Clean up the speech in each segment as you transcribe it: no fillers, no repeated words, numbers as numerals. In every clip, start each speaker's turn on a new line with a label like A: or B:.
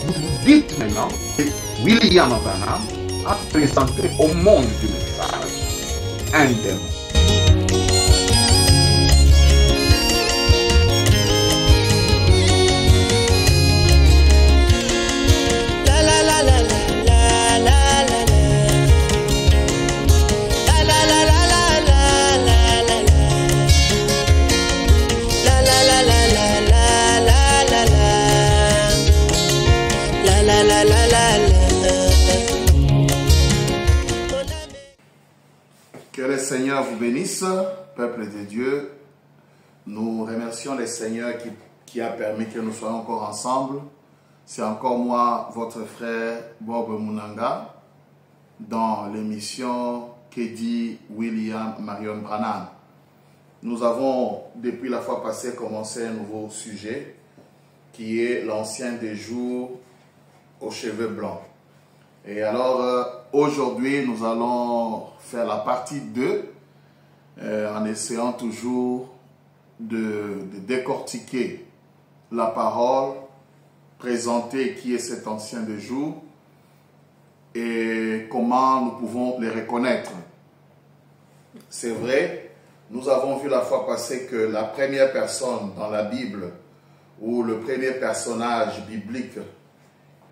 A: Vous dites maintenant que William Branham a présenté au monde du message un démon.
B: Que le Seigneur vous bénisse, peuple de Dieu. Nous remercions le Seigneur qui a permis que nous soyons encore ensemble. C'est encore moi, votre frère Bob Munanga, dans l'émission que dit William Marion Branham. Nous avons, depuis la fois passée, commencé un nouveau sujet qui est l'ancien des jours aux cheveux blancs. Et alors, aujourd'hui, nous allons faire la partie 2 en essayant toujours de décortiquer la parole, présenter qui est cet ancien des jours et comment nous pouvons les reconnaître. C'est vrai, nous avons vu la fois passée que la première personne dans la Bible ou le premier personnage biblique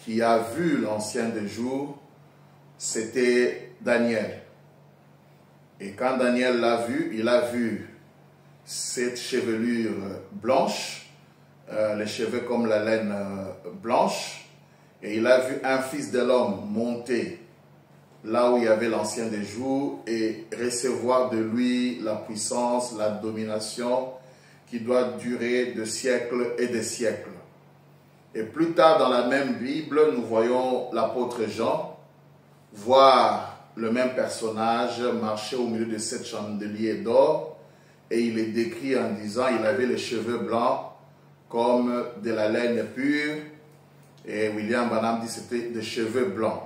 B: qui a vu l'ancien des jours, c'était Daniel. Et quand Daniel l'a vu, il a vu cette chevelure blanche, les cheveux comme la laine blanche, et il a vu un fils de l'homme monter là où il y avait l'ancien des jours et recevoir de lui la puissance, la domination qui doit durer de siècles et de siècles. Et plus tard dans la même Bible, nous voyons l'apôtre Jean voir le même personnage marcher au milieu de 7 chandeliers d'or et il est décrit en disant il avait les cheveux blancs comme de la laine pure et William Branham dit c'était des cheveux blancs.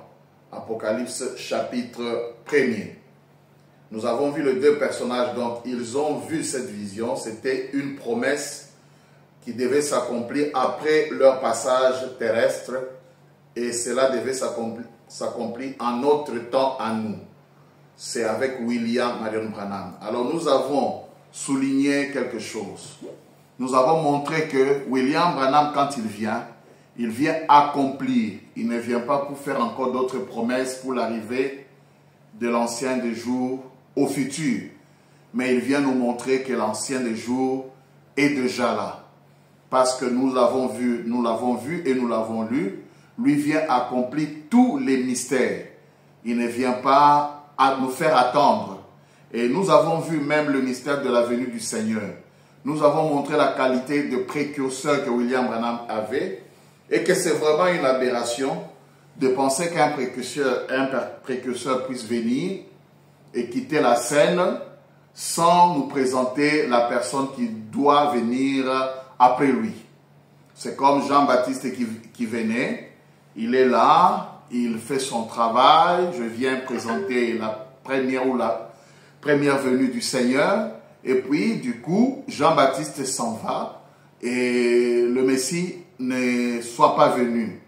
B: Apocalypse chapitre 1er. Nous avons vu les deux personnages, donc ils ont vu cette vision, c'était une promesse qui devait s'accomplir après leur passage terrestre et cela devait s'accomplir en notre temps à nous. C'est avec William Marion Branham. Alors nous avons souligné quelque chose. Nous avons montré que William Branham, quand il vient accomplir. Il ne vient pas pour faire encore d'autres promesses pour l'arrivée de l'ancien des jours au futur. Mais il vient nous montrer que l'ancien des jours est déjà là. Parce que nous l'avons vu et nous l'avons lu. Lui vient accomplir tous les mystères. Il ne vient pas à nous faire attendre. Et nous avons vu même le mystère de la venue du Seigneur. Nous avons montré la qualité de précurseur que William Branham avait et que c'est vraiment une aberration de penser qu'un précurseur puisse venir et quitter la scène sans nous présenter la personne qui doit venir après lui. C'est comme Jean-Baptiste qui venait, il est là, il fait son travail, je viens présenter la première venue du Seigneur, et puis du coup, Jean-Baptiste s'en va, et le Messie ne soit pas venu.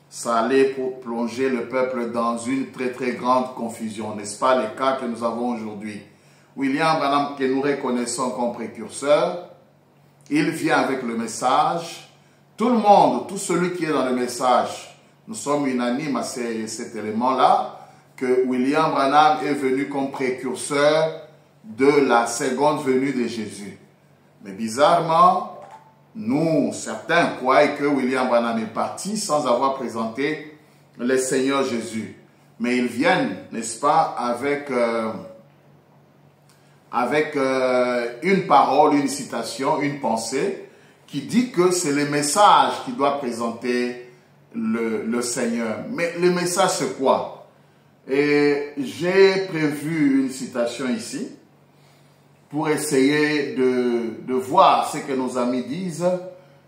B: Ça allait pour plonger le peuple dans une très très grande confusion, n'est-ce pas le cas que nous avons aujourd'hui. William Branham, que nous reconnaissons comme précurseur, il vient avec le message. Tout le monde, tout celui qui est dans le message, nous sommes unanimes à cet élément-là, que William Branham est venu comme précurseur de la seconde venue de Jésus. Mais bizarrement, nous, certains croient que William Branham est parti sans avoir présenté le Seigneur Jésus. Mais ils viennent, n'est-ce pas, avec une parole, une citation, une pensée qui dit que c'est le message qui doit présenter le Seigneur. Mais le message, c'est quoi? Et j'ai prévu une citation ici pour essayer de voir ce que nos amis disent,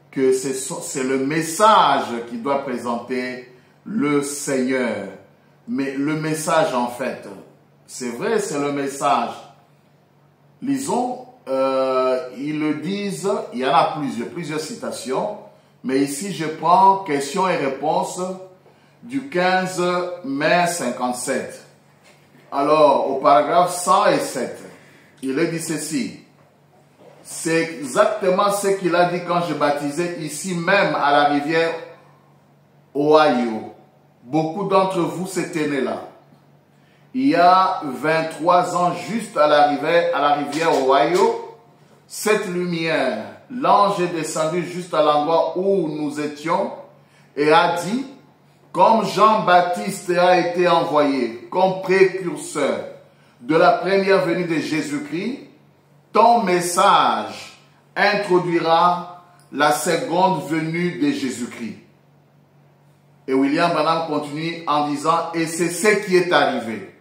B: que c'est le message qui doit présenter le Seigneur. Mais le message, en fait, c'est vrai, c'est le message. Lisons, ils le disent, il y en a plusieurs citations, Mais ici, je prends questions et réponses du 15 mai 57. Alors, au paragraphe 107, il est dit ceci. C'est exactement ce qu'il a dit quand je baptisais ici même à la rivière Ohio. Beaucoup d'entre vous s'étaient nés là. Il y a 23 ans, juste à la rivière Ohio, cette lumière, l'ange est descendu juste à l'endroit où nous étions et a dit, comme Jean-Baptiste a été envoyé comme précurseur de la première venue de Jésus-Christ, ton message introduira la seconde venue de Jésus-Christ. Et William Branham continue en disant, et c'est ce qui est arrivé.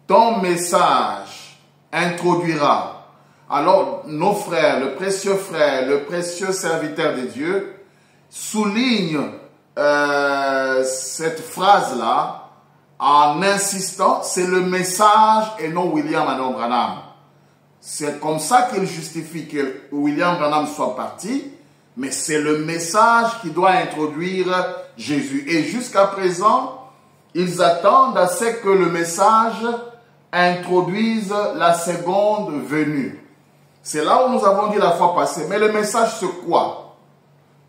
B: Ton message introduira. Alors, nos frères, le précieux serviteur de Dieu, souligne cette phrase-là en insistant, c'est le message et non William Branham. C'est comme ça qu'il justifie que William Branham soit parti, mais c'est le message qui doit introduire Jésus. Et jusqu'à présent, ils attendent à ce que le message introduise la seconde venue. C'est là où nous avons dit la fois passée. Mais le message, c'est quoi?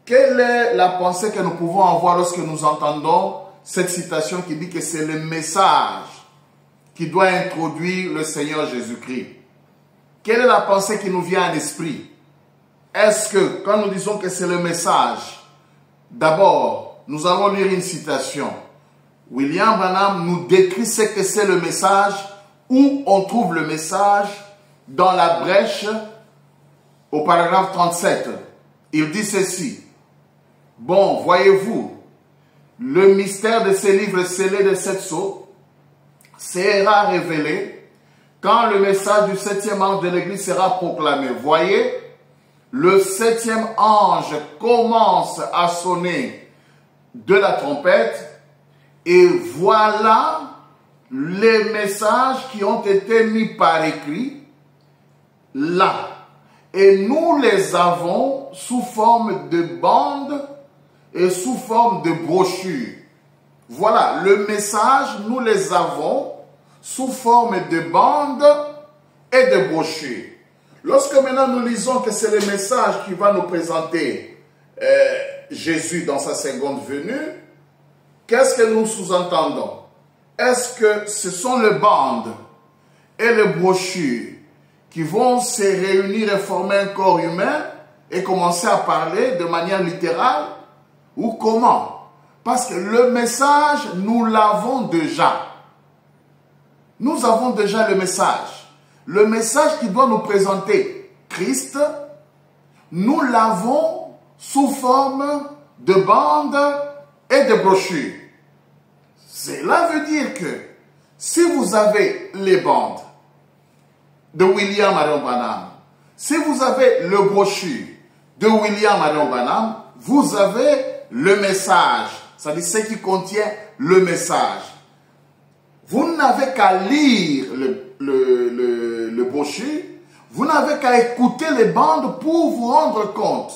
B: Quelle est la pensée que nous pouvons avoir lorsque nous entendons cette citation qui dit que c'est le message qui doit introduire le Seigneur Jésus-Christ? Quelle est la pensée qui nous vient à l'esprit? Est-ce que, quand nous disons que c'est le message, d'abord, nous allons lire une citation. William Branham nous décrit ce que c'est le message, où on trouve le message dans la brèche au paragraphe 37. Il dit ceci. Bon, voyez-vous, le mystère de ces livres scellés de 7 sceaux sera révélé quand le message du 7e ange de l'Église sera proclamé. Voyez, le 7e ange commence à sonner de la trompette et voilà les messages qui ont été mis par écrit là. Et nous les avons sous forme de bandes et sous forme de brochures. Voilà, le message, nous les avons sous forme de bandes et de brochures. Lorsque maintenant nous lisons que c'est le message qui va nous présenter Jésus dans sa seconde venue, qu'est-ce que nous sous-entendons? Est-ce que ce sont les bandes et les brochures qui vont se réunir et former un corps humain et commencer à parler de manière littérale? Ou comment? Parce que le message, nous l'avons déjà. Nous avons déjà le message. Le message qui doit nous présenter Christ, nous l'avons sous forme de bandes et de brochures. Cela veut dire que si vous avez les bandes de William Branham, si vous avez le brochure de William Branham, vous avez le message, c'est-à-dire ce qui contient le message. Vous n'avez qu'à lire le brochure, vous n'avez qu'à écouter les bandes pour vous rendre compte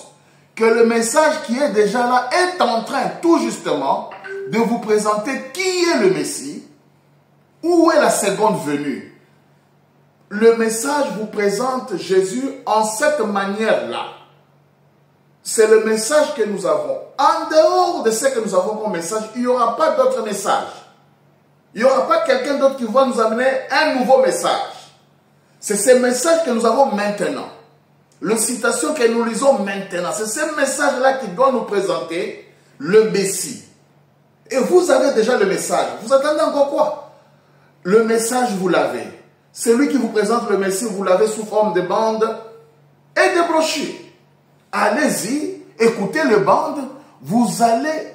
B: que le message qui est déjà là est en train tout justement de vous présenter qui est le Messie, où est la seconde venue. Le message vous présente Jésus en cette manière-là. C'est le message que nous avons. En dehors de ce que nous avons comme message, il n'y aura pas d'autre message. Il n'y aura pas quelqu'un d'autre qui va nous amener un nouveau message. C'est ce message que nous avons maintenant. La citation que nous lisons maintenant, c'est ce message-là qui doit nous présenter le Messie. Et vous avez déjà le message. Vous attendez encore quoi? Le message, vous l'avez. Celui qui vous présente le Messie, vous l'avez sous forme de bandes et de brochures. Allez-y, écoutez les bandes, vous allez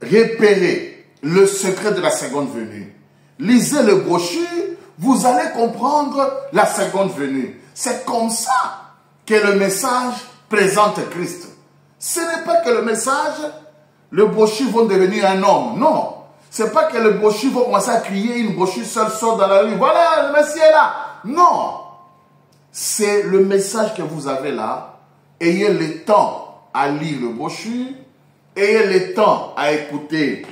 B: repérer le secret de la seconde venue. Lisez le brochure, vous allez comprendre la seconde venue. C'est comme ça que le message présente Christ. Ce n'est pas que le message, le brochure va devenir un homme. Non. Ce n'est pas que le brochure va commencer à crier, une brochure seule sort dans la rue. Voilà, le Messie est là. Non. C'est le message que vous avez là. Ayez le temps à lire le brochure, ayez le temps à écouter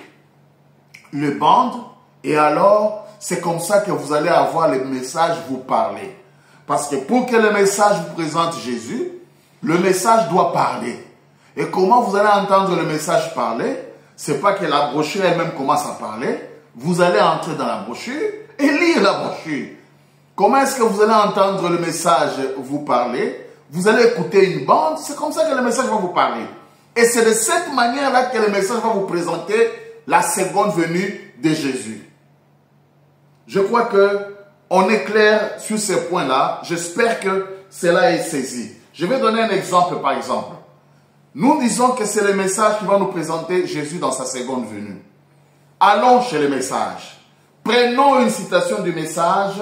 B: le bande, et alors c'est comme ça que vous allez avoir le message vous parler. Parce que pour que le message vous présente Jésus, le message doit parler. Et comment vous allez entendre le message parler? C'est pas que la brochure elle-même commence à parler. Vous allez entrer dans la brochure et lire la brochure. Comment est-ce que vous allez entendre le message vous parler? Vous allez écouter une bande, c'est comme ça que le message va vous parler. Et c'est de cette manière-là que le message va vous présenter la seconde venue de Jésus. Je crois qu'on est clair sur ces points-là. J'espère que cela est saisi. Je vais donner un exemple par exemple. Nous disons que c'est le message qui va nous présenter Jésus dans sa seconde venue. Allons chez le message. Prenons une citation du message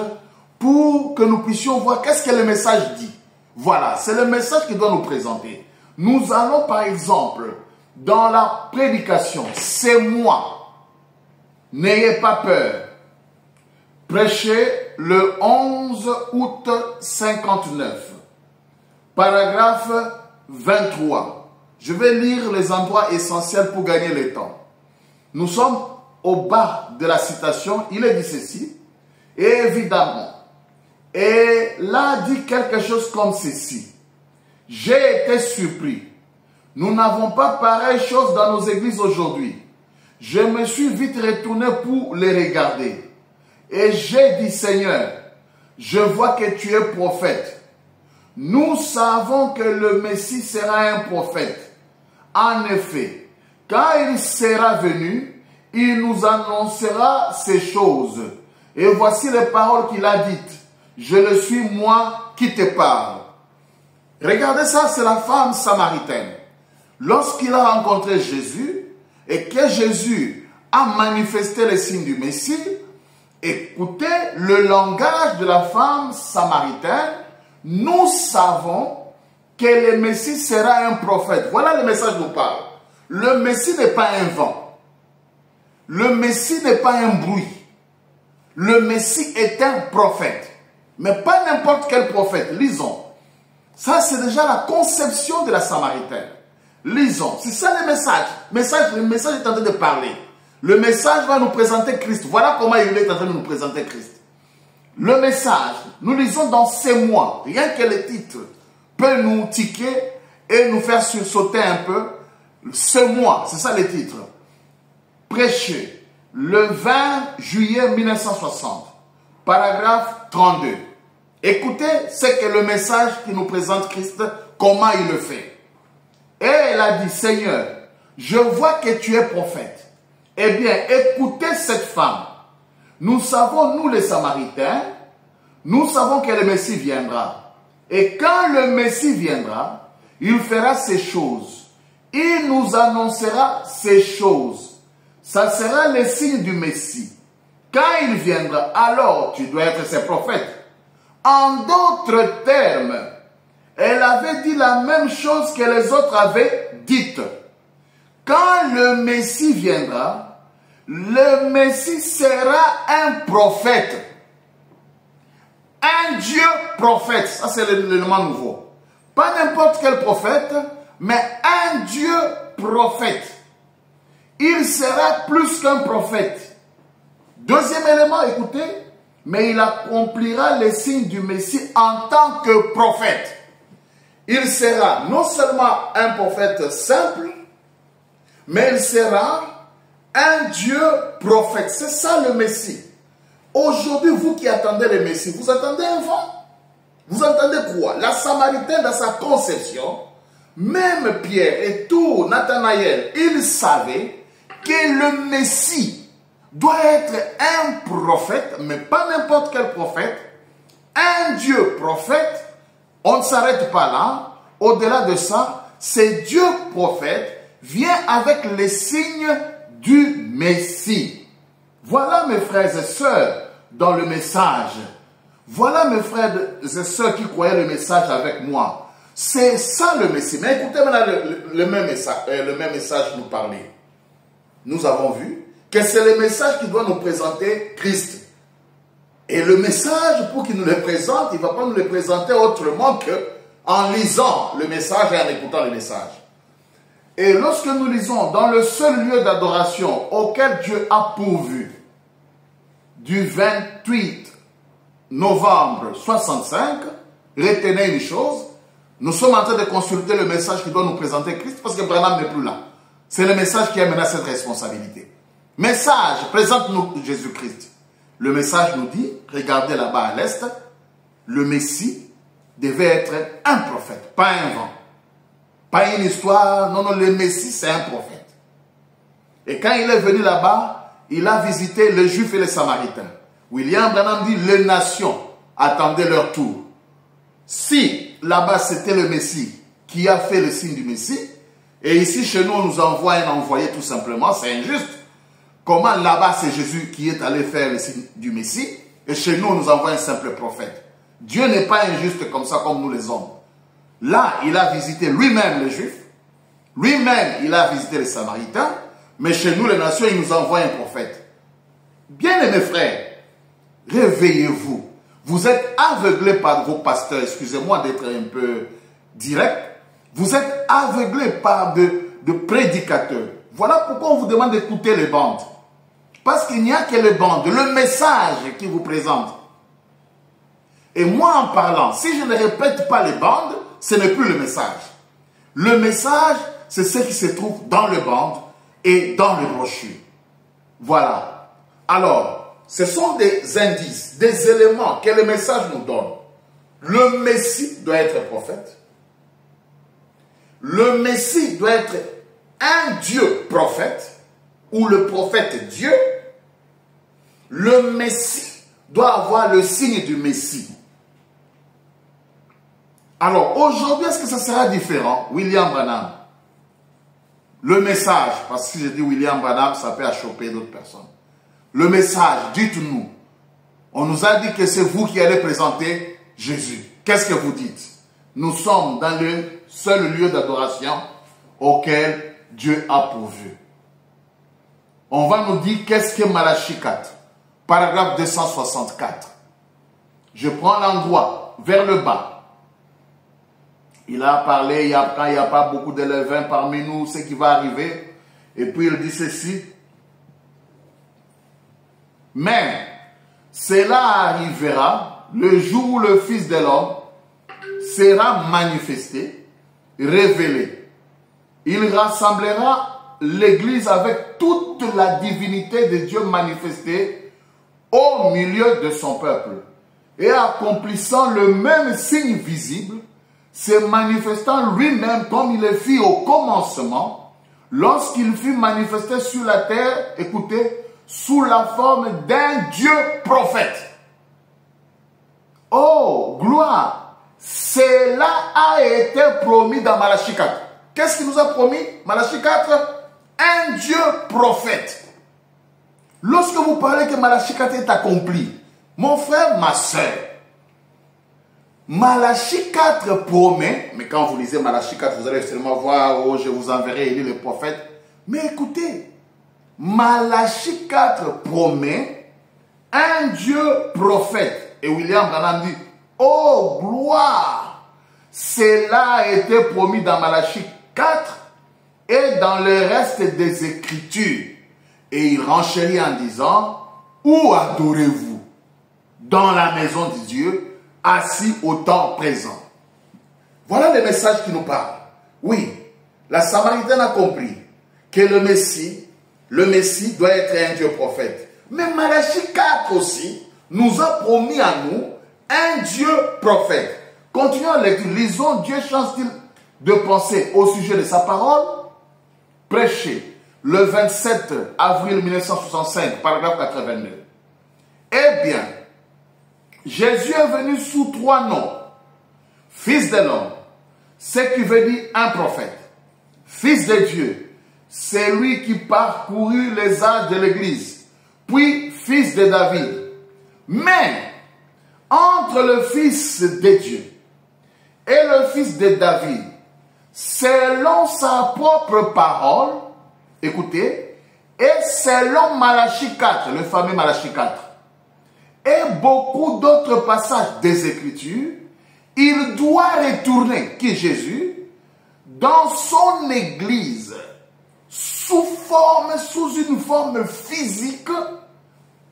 B: pour que nous puissions voir qu'est-ce que le message dit. Voilà, c'est le message qui doit nous présenter. Nous allons par exemple dans la prédication, c'est moi, n'ayez pas peur. Prêché le 11 août 59, paragraphe 23. Je vais lire les endroits essentiels pour gagner le temps. Nous sommes au bas de la citation, il est dit ceci, et évidemment, et là dit quelque chose comme ceci. J'ai été surpris. Nous n'avons pas pareille chose dans nos églises aujourd'hui. Je me suis vite retourné pour les regarder. Et j'ai dit, Seigneur, je vois que tu es prophète. Nous savons que le Messie sera un prophète. En effet, quand il sera venu, il nous annoncera ces choses. Et voici les paroles qu'il a dites. Je le suis moi qui te parle. Regardez ça, c'est la femme samaritaine. Lorsqu'il a rencontré Jésus et que Jésus a manifesté les signes du Messie, écoutez le langage de la femme samaritaine. Nous savons que le Messie sera un prophète. Voilà le message nous parle. Le Messie n'est pas un vent. Le Messie n'est pas un bruit. Le Messie est un prophète. Mais pas n'importe quel prophète. Lisons. Ça, c'est déjà la conception de la Samaritaine. Lisons. C'est ça le message. Le message est en train de parler. Le message va nous présenter Christ. Voilà comment il est en train de nous présenter Christ. Le message, nous lisons dans ces mois. Rien que le titre peut nous tiquer et nous faire sursauter un peu. Ce mois, c'est ça le titre. Prêché le 20 juillet 1960, paragraphe 32. Écoutez ce que le message qui nous présente Christ, comment il le fait. Et elle a dit, Seigneur, je vois que tu es prophète. Eh bien, écoutez cette femme. Nous savons, nous les Samaritains, nous savons que le Messie viendra. Et quand le Messie viendra, il fera ces choses. Il nous annoncera ces choses. Ça sera le signe du Messie. Quand il viendra, alors tu dois être ses prophètes. En d'autres termes, elle avait dit la même chose que les autres avaient dite. Quand le Messie viendra, le Messie sera un prophète. Un Dieu prophète. Ça, c'est l'élément nouveau. Pas n'importe quel prophète, mais un Dieu prophète. Il sera plus qu'un prophète. Deuxième élément, écoutez, mais il accomplira les signes du Messie en tant que prophète. Il sera non seulement un prophète simple, mais il sera un Dieu prophète. C'est ça le Messie. Aujourd'hui, vous qui attendez le Messie, vous attendez un vent. Vous entendez quoi? La Samaritaine, dans sa conception, même Pierre et tout Nathanaël, ils savaient que le Messie doit être un prophète, mais pas n'importe quel prophète, un Dieu prophète. On ne s'arrête pas là. Au-delà de ça, ce Dieu prophète vient avec les signes du Messie. Voilà mes frères et sœurs dans le message. Voilà mes frères et sœurs qui croyaient le message avec moi. C'est ça le Messie. Mais écoutez maintenant le même message nous parler. Nous avons vu que c'est le message qui doit nous présenter Christ. Et le message, pour qu'il nous le présente, il ne va pas nous le présenter autrement qu'en lisant le message et en écoutant le message. Et lorsque nous lisons dans le seul lieu d'adoration auquel Dieu a pourvu, du 28 novembre 65, retenez une chose, nous sommes en train de consulter le message qui doit nous présenter Christ parce que Branham n'est plus là. C'est le message qui a mené à cette responsabilité. Message, présente-nous Jésus-Christ. Le message nous dit, regardez là-bas à l'est, le Messie devait être un prophète, pas un vent. Pas une histoire, non, non, le Messie c'est un prophète. Et quand il est venu là-bas, il a visité les Juifs et les Samaritains. William Branham dit, les nations attendaient leur tour. Si là-bas c'était le Messie qui a fait le signe du Messie, et ici chez nous on nous envoie un envoyé tout simplement, c'est injuste. Comment là-bas c'est Jésus qui est allé faire le signe du Messie, et chez nous on nous envoie un simple prophète. Dieu n'est pas injuste comme ça, comme nous les hommes. Là, il a visité lui-même les Juifs, lui-même il a visité les Samaritains, mais chez nous les nations il nous envoie un prophète. Bien-aimés frères, réveillez-vous. Vous êtes aveuglés par vos pasteurs, excusez-moi d'être un peu direct, vous êtes aveuglés par de prédicateurs. Voilà pourquoi on vous demande d'écouter les bandes. Parce qu'il n'y a que les bandes, le message qui vous présente. Et moi en parlant, si je ne répète pas les bandes, ce n'est plus le message. Le message, c'est ce qui se trouve dans les bandes et dans les brochures. Voilà. Alors, ce sont des indices, des éléments que le message nous donne. Le Messie doit être prophète. Le Messie doit être un Dieu prophète, ou le prophète Dieu. Le Messie doit avoir le signe du Messie. Alors, aujourd'hui, est-ce que ça sera différent? William Branham. Le message, parce que si je dis William Branham, ça peut choquer d'autres personnes. Le message, dites-nous. On nous a dit que c'est vous qui allez présenter Jésus. Qu'est-ce que vous dites? Nous sommes dans le seul lieu d'adoration auquel Dieu a pourvu. On va nous dire qu'est-ce que Malachie 4, paragraphe 264. Je prends l'endroit vers le bas. Il a parlé, quand il n'y a pas beaucoup de levain parmi nous, ce qui va arriver. Et puis il dit ceci. Mais cela arrivera le jour où le Fils de l'homme sera manifesté, révélé. Il rassemblera l'Église avec toute la divinité de Dieu manifestée au milieu de son peuple. Et accomplissant le même signe visible, se manifestant lui-même comme il le fit au commencement, lorsqu'il fut manifesté sur la terre, écoutez, sous la forme d'un Dieu prophète. Oh, gloire! Cela a été promis dans Malachie 4. Qu'est-ce qu'il nous a promis? Malachie 4, un Dieu prophète. Lorsque vous parlez que Malachie 4 est accompli, mon frère, ma soeur, Malachie 4 promet, mais quand vous lisez Malachie 4, vous allez seulement voir, oh, je vous enverrai élire le prophète. Mais écoutez, Malachie 4 promet un Dieu prophète. Et William Branham dit, oh gloire, cela a été promis dans Malachie 4 et dans le reste des Écritures. Et il renchérit en disant, où adorez-vous? Dans la maison de Dieu, assis au temps présent. Voilà le message qui nous parle. Oui, la Samaritaine a compris que le Messie doit être un Dieu prophète. Mais Malachie 4 aussi nous a promis à nous un Dieu prophète. Continuons à lire. Lisons Dieu change-t-il de penser au sujet de sa parole? Prêché le 27 avril 1965, paragraphe 82. Eh bien, Jésus est venu sous 3 noms. Fils de l'homme, ce qui veut dire un prophète. Fils de Dieu, c'est lui qui parcourut les âges de l'Église. Puis, fils de David. Mais, entre le fils de Dieu et le fils de David, selon sa propre parole, écoutez, et selon Malachie 4, le fameux Malachie 4, et beaucoup d'autres passages des Écritures, il doit retourner, qui est Jésus, dans son église, sous une forme physique,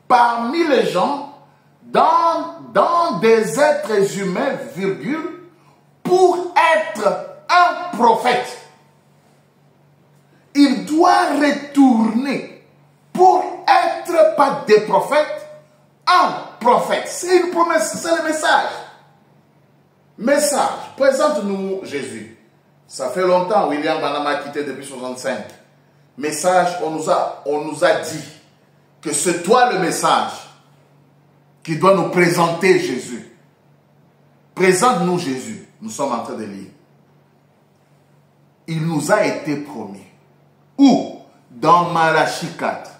B: parmi les gens, dans des êtres humains, virgule, pour être un prophète. Il doit retourner pour être, pas des prophètes, un prophète. C'est une promesse, c'est le message. Message, présente-nous Jésus. Ça fait longtemps, William Branham a quitté depuis 65. Message, on nous a dit que c'est toi le message qui doit nous présenter Jésus. Présente-nous Jésus. Nous sommes en train de lire. Il nous a été promis. Où? Dans Malachie 4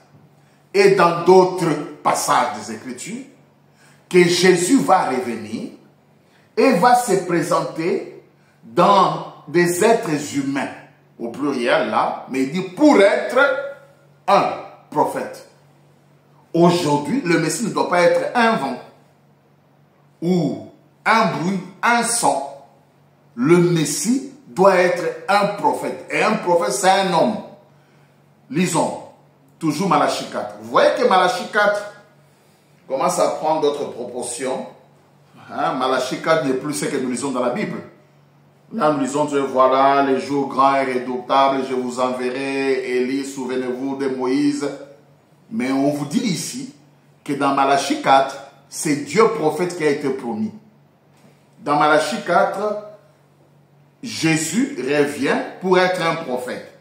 B: et dans d'autres passages des Écritures, que Jésus va revenir et va se présenter dans des êtres humains, au pluriel là, mais il dit pour être un prophète. Aujourd'hui, le Messie ne doit pas être un vent ou un bruit, un son. Le Messie doit être un prophète. Et un prophète, c'est un homme. Lisons, toujours Malachie 4. Vous voyez que Malachie 4 commence à prendre d'autres proportions. Malachie 4 n'est plus ce que nous lisons dans la Bible. Là, nous lisons, voilà, les jours grands et redoutables, je vous enverrai, Élie, souvenez-vous de Moïse. Mais on vous dit ici que dans Malachie 4, c'est Dieu prophète qui a été promis. Dans Malachie 4, Jésus revient pour être un prophète.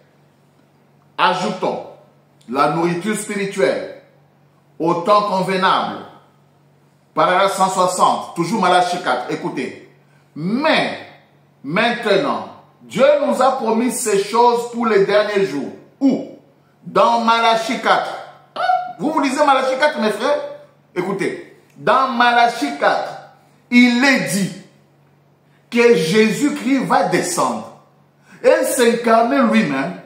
B: Ajoutons la nourriture spirituelle au temps convenable. Paragraphe 160, toujours Malachie 4. Écoutez. Mais maintenant, Dieu nous a promis ces choses pour les derniers jours. Où? Dans Malachie 4. Vous lisez Malachie 4, mes frères? Écoutez. Dans Malachie 4, il est dit que Jésus-Christ va descendre et s'incarner lui-même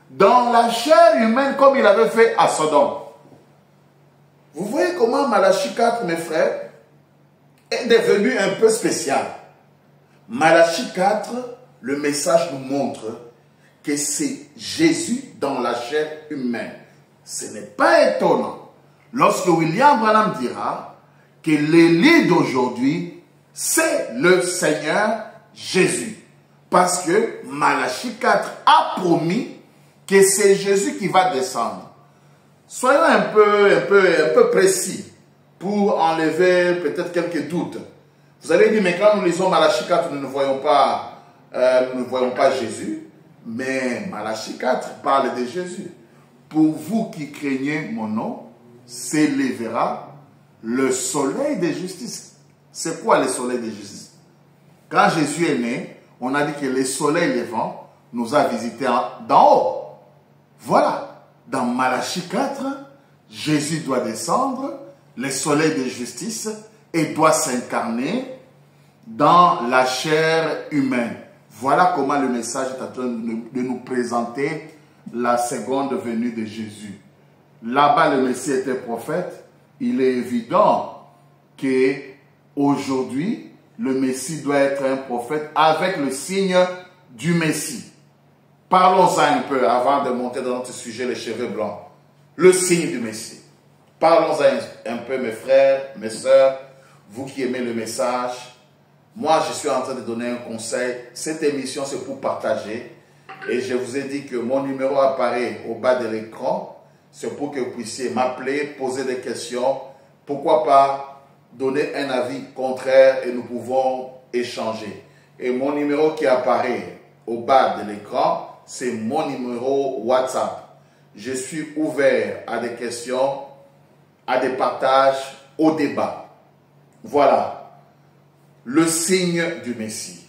B: dans la chair humaine comme il avait fait à Sodome. Vous voyez comment Malachie 4, mes frères, est devenu un peu spécial. Malachie 4, le message nous montre que c'est Jésus dans la chair humaine. Ce n'est pas étonnant lorsque William Branham dira que l'Élie d'aujourd'hui, c'est le Seigneur Jésus. Parce que Malachie 4 a promis que c'est Jésus qui va descendre. Soyons un peu précis pour enlever peut-être quelques doutes. Vous allez dire, mais quand nous lisons Malachie 4, nous ne voyons pas Jésus. Mais Malachie 4 parle de Jésus. Pour vous qui craignez mon nom, s'élèvera le soleil de justice. C'est quoi le soleil de justice? Quand Jésus est né, on a dit que le soleil levant nous a visités d'en haut. Voilà. Dans Malachie 4, Jésus doit descendre, le soleil de justice, et doit s'incarner dans la chair humaine. Voilà comment le message est en train de nous présenter la seconde venue de Jésus. Là-bas, le Messie était prophète. Il est évident qu'aujourd'hui, le Messie doit être un prophète avec le signe du Messie. Parlons-en un peu avant de monter dans notre sujet, les cheveux blancs. Le signe du Messie. Parlons-en un peu, mes frères, mes sœurs, vous qui aimez le message. Moi, je suis en train de donner un conseil. Cette émission, c'est pour partager. Et je vous ai dit que mon numéro apparaît au bas de l'écran. C'est pour que vous puissiez m'appeler, poser des questions. Pourquoi pas donner un avis contraire et nous pouvons échanger. Et mon numéro qui apparaît au bas de l'écran, c'est mon numéro WhatsApp. Je suis ouvert à des questions, à des partages, au débat. Voilà. Le signe du Messie.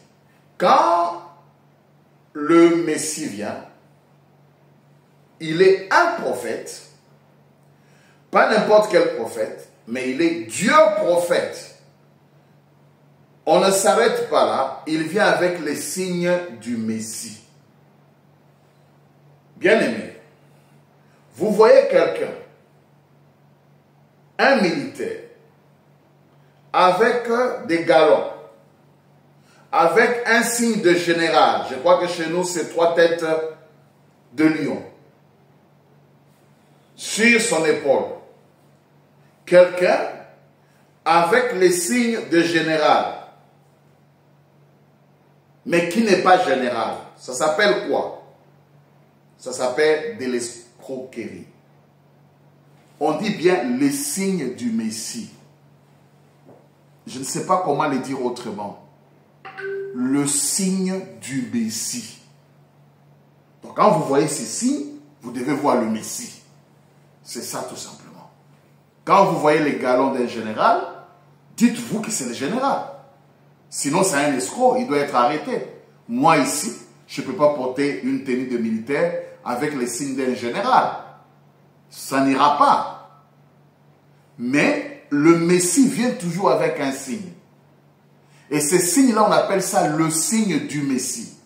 B: Quand le Messie vient, il est un prophète, pas n'importe quel prophète, mais il est Dieu prophète. On ne s'arrête pas là, il vient avec les signes du Messie. Bien-aimé, vous voyez quelqu'un, un militaire, avec des galons, avec un signe de général. Je crois que chez nous, c'est 3 têtes de lion. Sur son épaule. Quelqu'un avec les signes de général. Mais qui n'est pas général. Ça s'appelle quoi? Ça s'appelle de l'escroquerie. On dit bien les signes du Messie. Je ne sais pas comment le dire autrement. Le signe du Messie. Donc quand vous voyez ces signes, vous devez voir le Messie. C'est ça tout simplement. Quand vous voyez les galons d'un général, dites-vous que c'est le général. Sinon c'est un escroc, il doit être arrêté. Moi ici, je ne peux pas porter une tenue de militaire avec les signes d'un général. Ça n'ira pas. Mais le Messie vient toujours avec un signe. Et ces signes-là, on appelle ça le signe du Messie.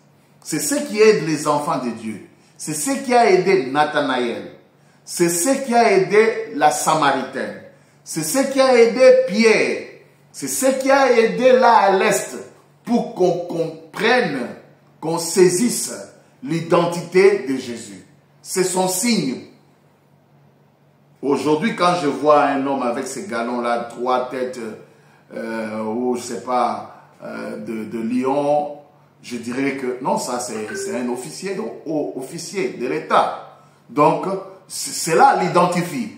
B: C'est ce qui aide les enfants de Dieu. C'est ce qui a aidé Nathanaël. C'est ce qui a aidé la Samaritaine. C'est ce qui a aidé Pierre. C'est ce qui a aidé là à l'Est pour qu'on comprenne, qu'on saisisse l'identité de Jésus. C'est son signe. Aujourd'hui, quand je vois un homme avec ces galons-là, 3 têtes, ou je ne sais pas, de lion, je dirais que non, ça c'est un officier, donc haut officier de l'État. Donc, cela l'identifie.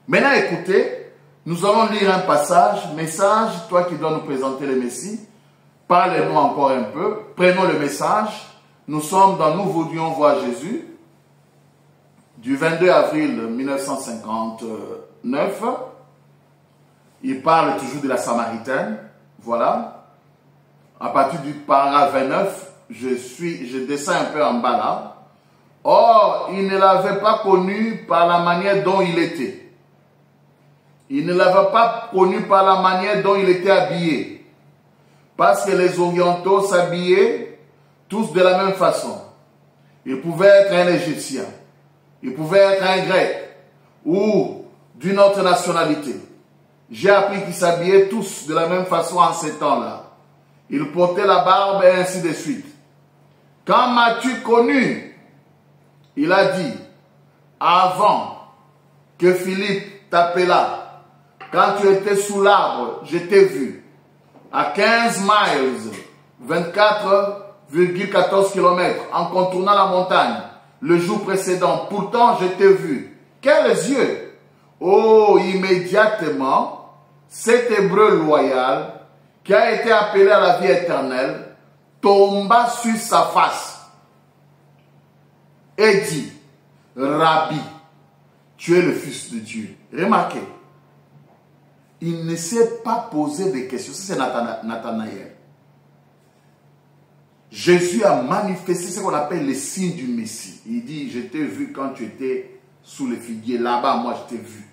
B: Maintenant, écoutez, nous allons lire un passage, message, toi qui dois nous présenter le Messie. Parlez-nous encore un peu, prenons le message. Nous sommes dans Nous voulions voir Jésus, du 22 avril 1959. Il parle toujours de la Samaritaine. Voilà. À partir du paragraphe 29, je descends un peu en bas là. Or, il ne l'avait pas connu par la manière dont il était. Il ne l'avait pas connu par la manière dont il était habillé. Parce que les Orientaux s'habillaient tous de la même façon. Il pouvait être un Égyptien. Il pouvait être un Grec ou d'une autre nationalité. J'ai appris qu'ils s'habillaient tous de la même façon en ces temps-là. Ils portaient la barbe et ainsi de suite. Quand m'as-tu connu? Il a dit, avant que Philippe t'appela, quand tu étais sous l'arbre, je t'ai vu. À 15 miles, 24,14 km, en contournant la montagne, le jour précédent. Pourtant, je t'ai vu. Quels yeux! Oh, immédiatement, cet Hébreu loyal, qui a été appelé à la vie éternelle, tomba sur sa face et dit, Rabbi, tu es le Fils de Dieu. Remarquez, il ne s'est pas posé de questions. Ça, c'est Nathanaël. Jésus a manifesté ce qu'on appelle les signes du Messie. Il dit, je t'ai vu quand tu étais sous le figuier. Là-bas, moi, je t'ai vu.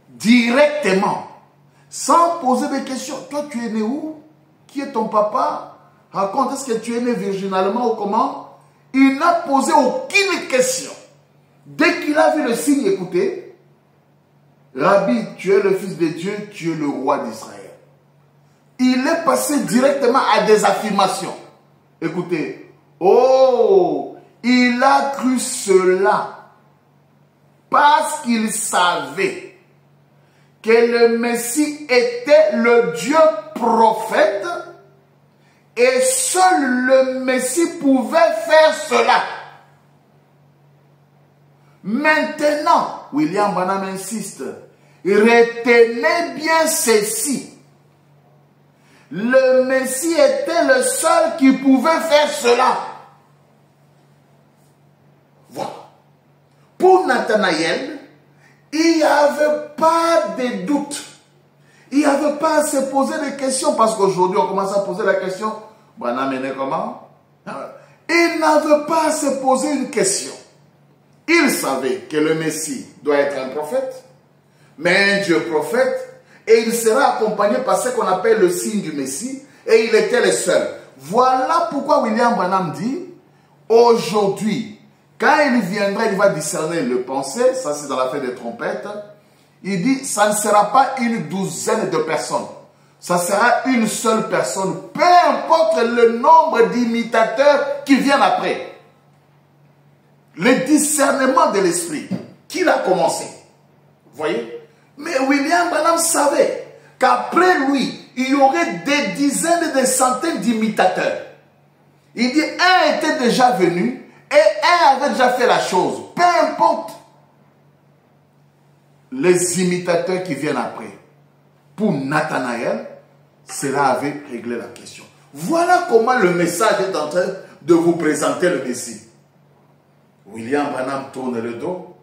B: Directement. Sans poser de questions. Toi, tu es né où? Qui est ton papa? Raconte, est-ce que tu es né virginalement ou comment? Il n'a posé aucune question. Dès qu'il a vu le signe, écoutez, Rabbi, tu es le Fils de Dieu, tu es le roi d'Israël. Il est passé directement à des affirmations. Écoutez, oh, il a cru cela parce qu'il savait que le Messie était le Dieu prophète et seul le Messie pouvait faire cela. Maintenant, William Branham insiste, retenez bien ceci. Le Messie était le seul qui pouvait faire cela. Voilà. Pour Nathanaël, il n'y avait pas de doute. Il n'y avait pas à se poser des questions. Parce qu'aujourd'hui, on commence à poser la question, Branham est né comment? Il n'avait pas à se poser une question. Il savait que le Messie doit être un prophète, mais un Dieu prophète, et il sera accompagné par ce qu'on appelle le signe du Messie, et il était le seul. Voilà pourquoi William Branham dit, aujourd'hui, quand il viendra, il va discerner le pensée, ça c'est dans la fête des trompettes, il dit, ça ne sera pas une douzaine de personnes, ça sera une seule personne, peu importe le nombre d'imitateurs qui viennent après. Le discernement de l'esprit, qui l'a commencé. Vous voyez? Mais William Branham savait qu'après lui, il y aurait des dizaines et des centaines d'imitateurs. Il dit, un était déjà venu et un avait déjà fait la chose. Peu importe les imitateurs qui viennent après. Pour Nathanaël, cela avait réglé la question. Voilà comment le message est en train de vous présenter le Messie. William Branham tourne le dos.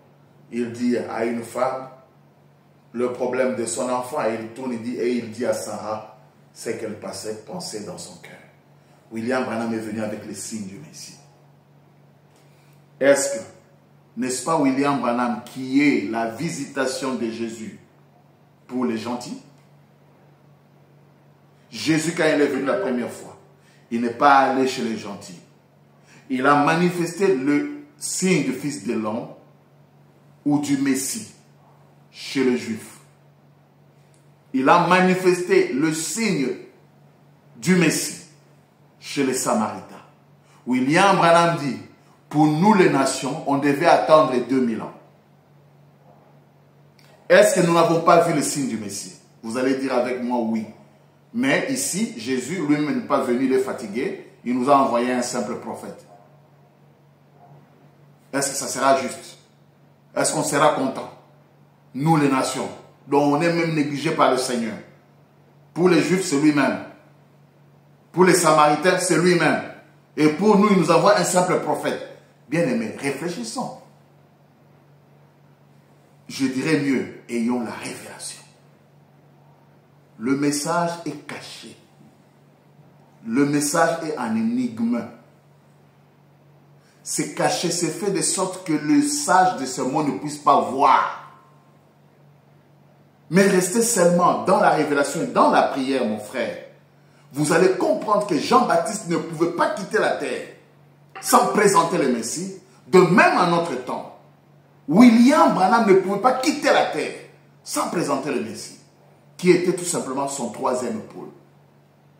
B: Il dit à une femme le problème de son enfant. Et il tourne et il dit à Sarah ce qu'elle pensait dans son cœur. William Branham est venu avec les signes du Messie. Est-ce que, n'est-ce pas William Branham qui est la visitation de Jésus pour les gentils? Jésus, quand il est venu la première fois, il n'est pas allé chez les gentils. Il a manifesté le signe du Fils de l'homme ou du Messie chez les Juifs. Il a manifesté le signe du Messie chez les Samaritains. William Branham dit, pour nous les nations, on devait attendre 2000 ans. Est-ce que nous n'avons pas vu le signe du Messie? Vous allez dire avec moi oui. Mais ici, Jésus lui-même n'est pas venu, il est fatigué. Il nous a envoyé un simple prophète. Est-ce que ça sera juste? Est-ce qu'on sera content? Nous les nations, dont on est même négligé par le Seigneur. Pour les Juifs, c'est lui-même. Pour les Samaritains, c'est lui-même. Et pour nous, il nous envoie un simple prophète. Bien-aimés, réfléchissons. Je dirais mieux, ayons la révélation. Le message est caché. Le message est en énigme. C'est caché, c'est fait de sorte que le sage de ce monde ne puisse pas voir. Mais restez seulement dans la révélation et dans la prière, mon frère. Vous allez comprendre que Jean-Baptiste ne pouvait pas quitter la terre sans présenter le Messie. De même en notre temps, William Branham ne pouvait pas quitter la terre sans présenter le Messie, qui était tout simplement son troisième pôle.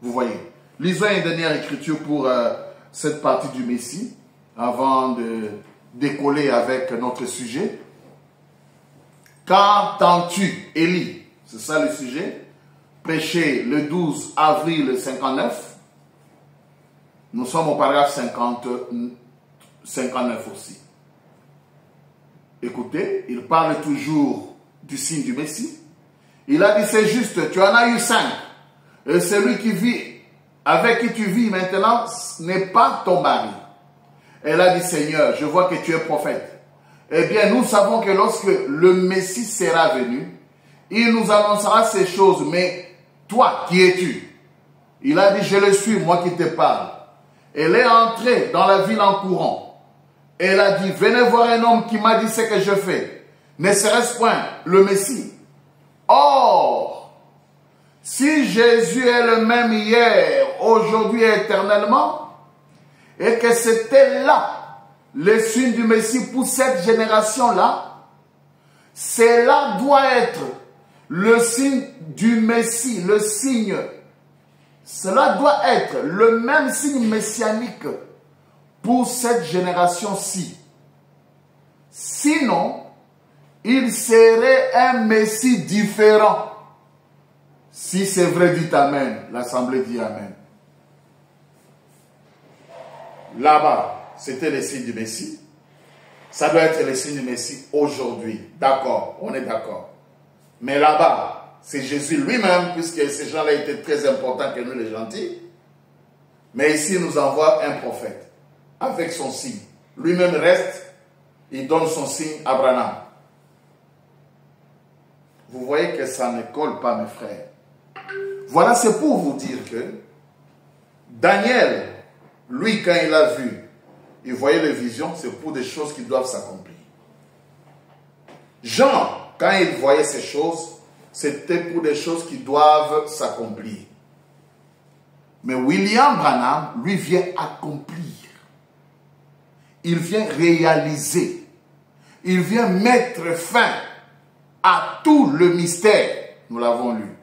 B: Vous voyez, lisons une dernière écriture pour cette partie du Messie, avant de décoller avec notre sujet. Qu'entends-tu, Élie? C'est ça le sujet. Prêché le 12 avril 59. Nous sommes au paragraphe 59 aussi. Écoutez, il parle toujours du signe du Messie. Il a dit, c'est juste, tu en as eu 5. Et celui qui vit, avec qui tu vis maintenant, n'est pas ton mari. Elle a dit, Seigneur, je vois que tu es prophète. Eh bien, nous savons que lorsque le Messie sera venu, il nous annoncera ces choses. Mais toi, qui es-tu? Il a dit, je le suis, moi qui te parle. Elle est entrée dans la ville en courant. Elle a dit, venez voir un homme qui m'a dit ce que je fais. Ne serait-ce point le Messie? Or, si Jésus est le même hier, aujourd'hui et éternellement, et que c'était là le signe du Messie pour cette génération-là, cela doit être le signe du Messie, le signe. Cela doit être le même signe messianique pour cette génération-ci. Sinon, il serait un Messie différent. Si c'est vrai, dites Amen. L'Assemblée dit Amen. Là-bas, c'était le signe du Messie. Ça doit être le signe du Messie aujourd'hui. D'accord, on est d'accord. Mais là-bas, c'est Jésus lui-même, puisque ces gens-là étaient très importants que nous les gentils. Mais ici, il nous envoie un prophète avec son signe. Lui-même reste, il donne son signe à Branham. Vous voyez que ça ne colle pas, mes frères. Voilà, c'est pour vous dire que Daniel, lui, quand il a vu, il voyait les visions, c'est pour des choses qui doivent s'accomplir. Jean, quand il voyait ces choses, c'était pour des choses qui doivent s'accomplir. Mais William Branham, lui, vient accomplir. Il vient réaliser. Il vient mettre fin à tout le mystère. Nous l'avons lu.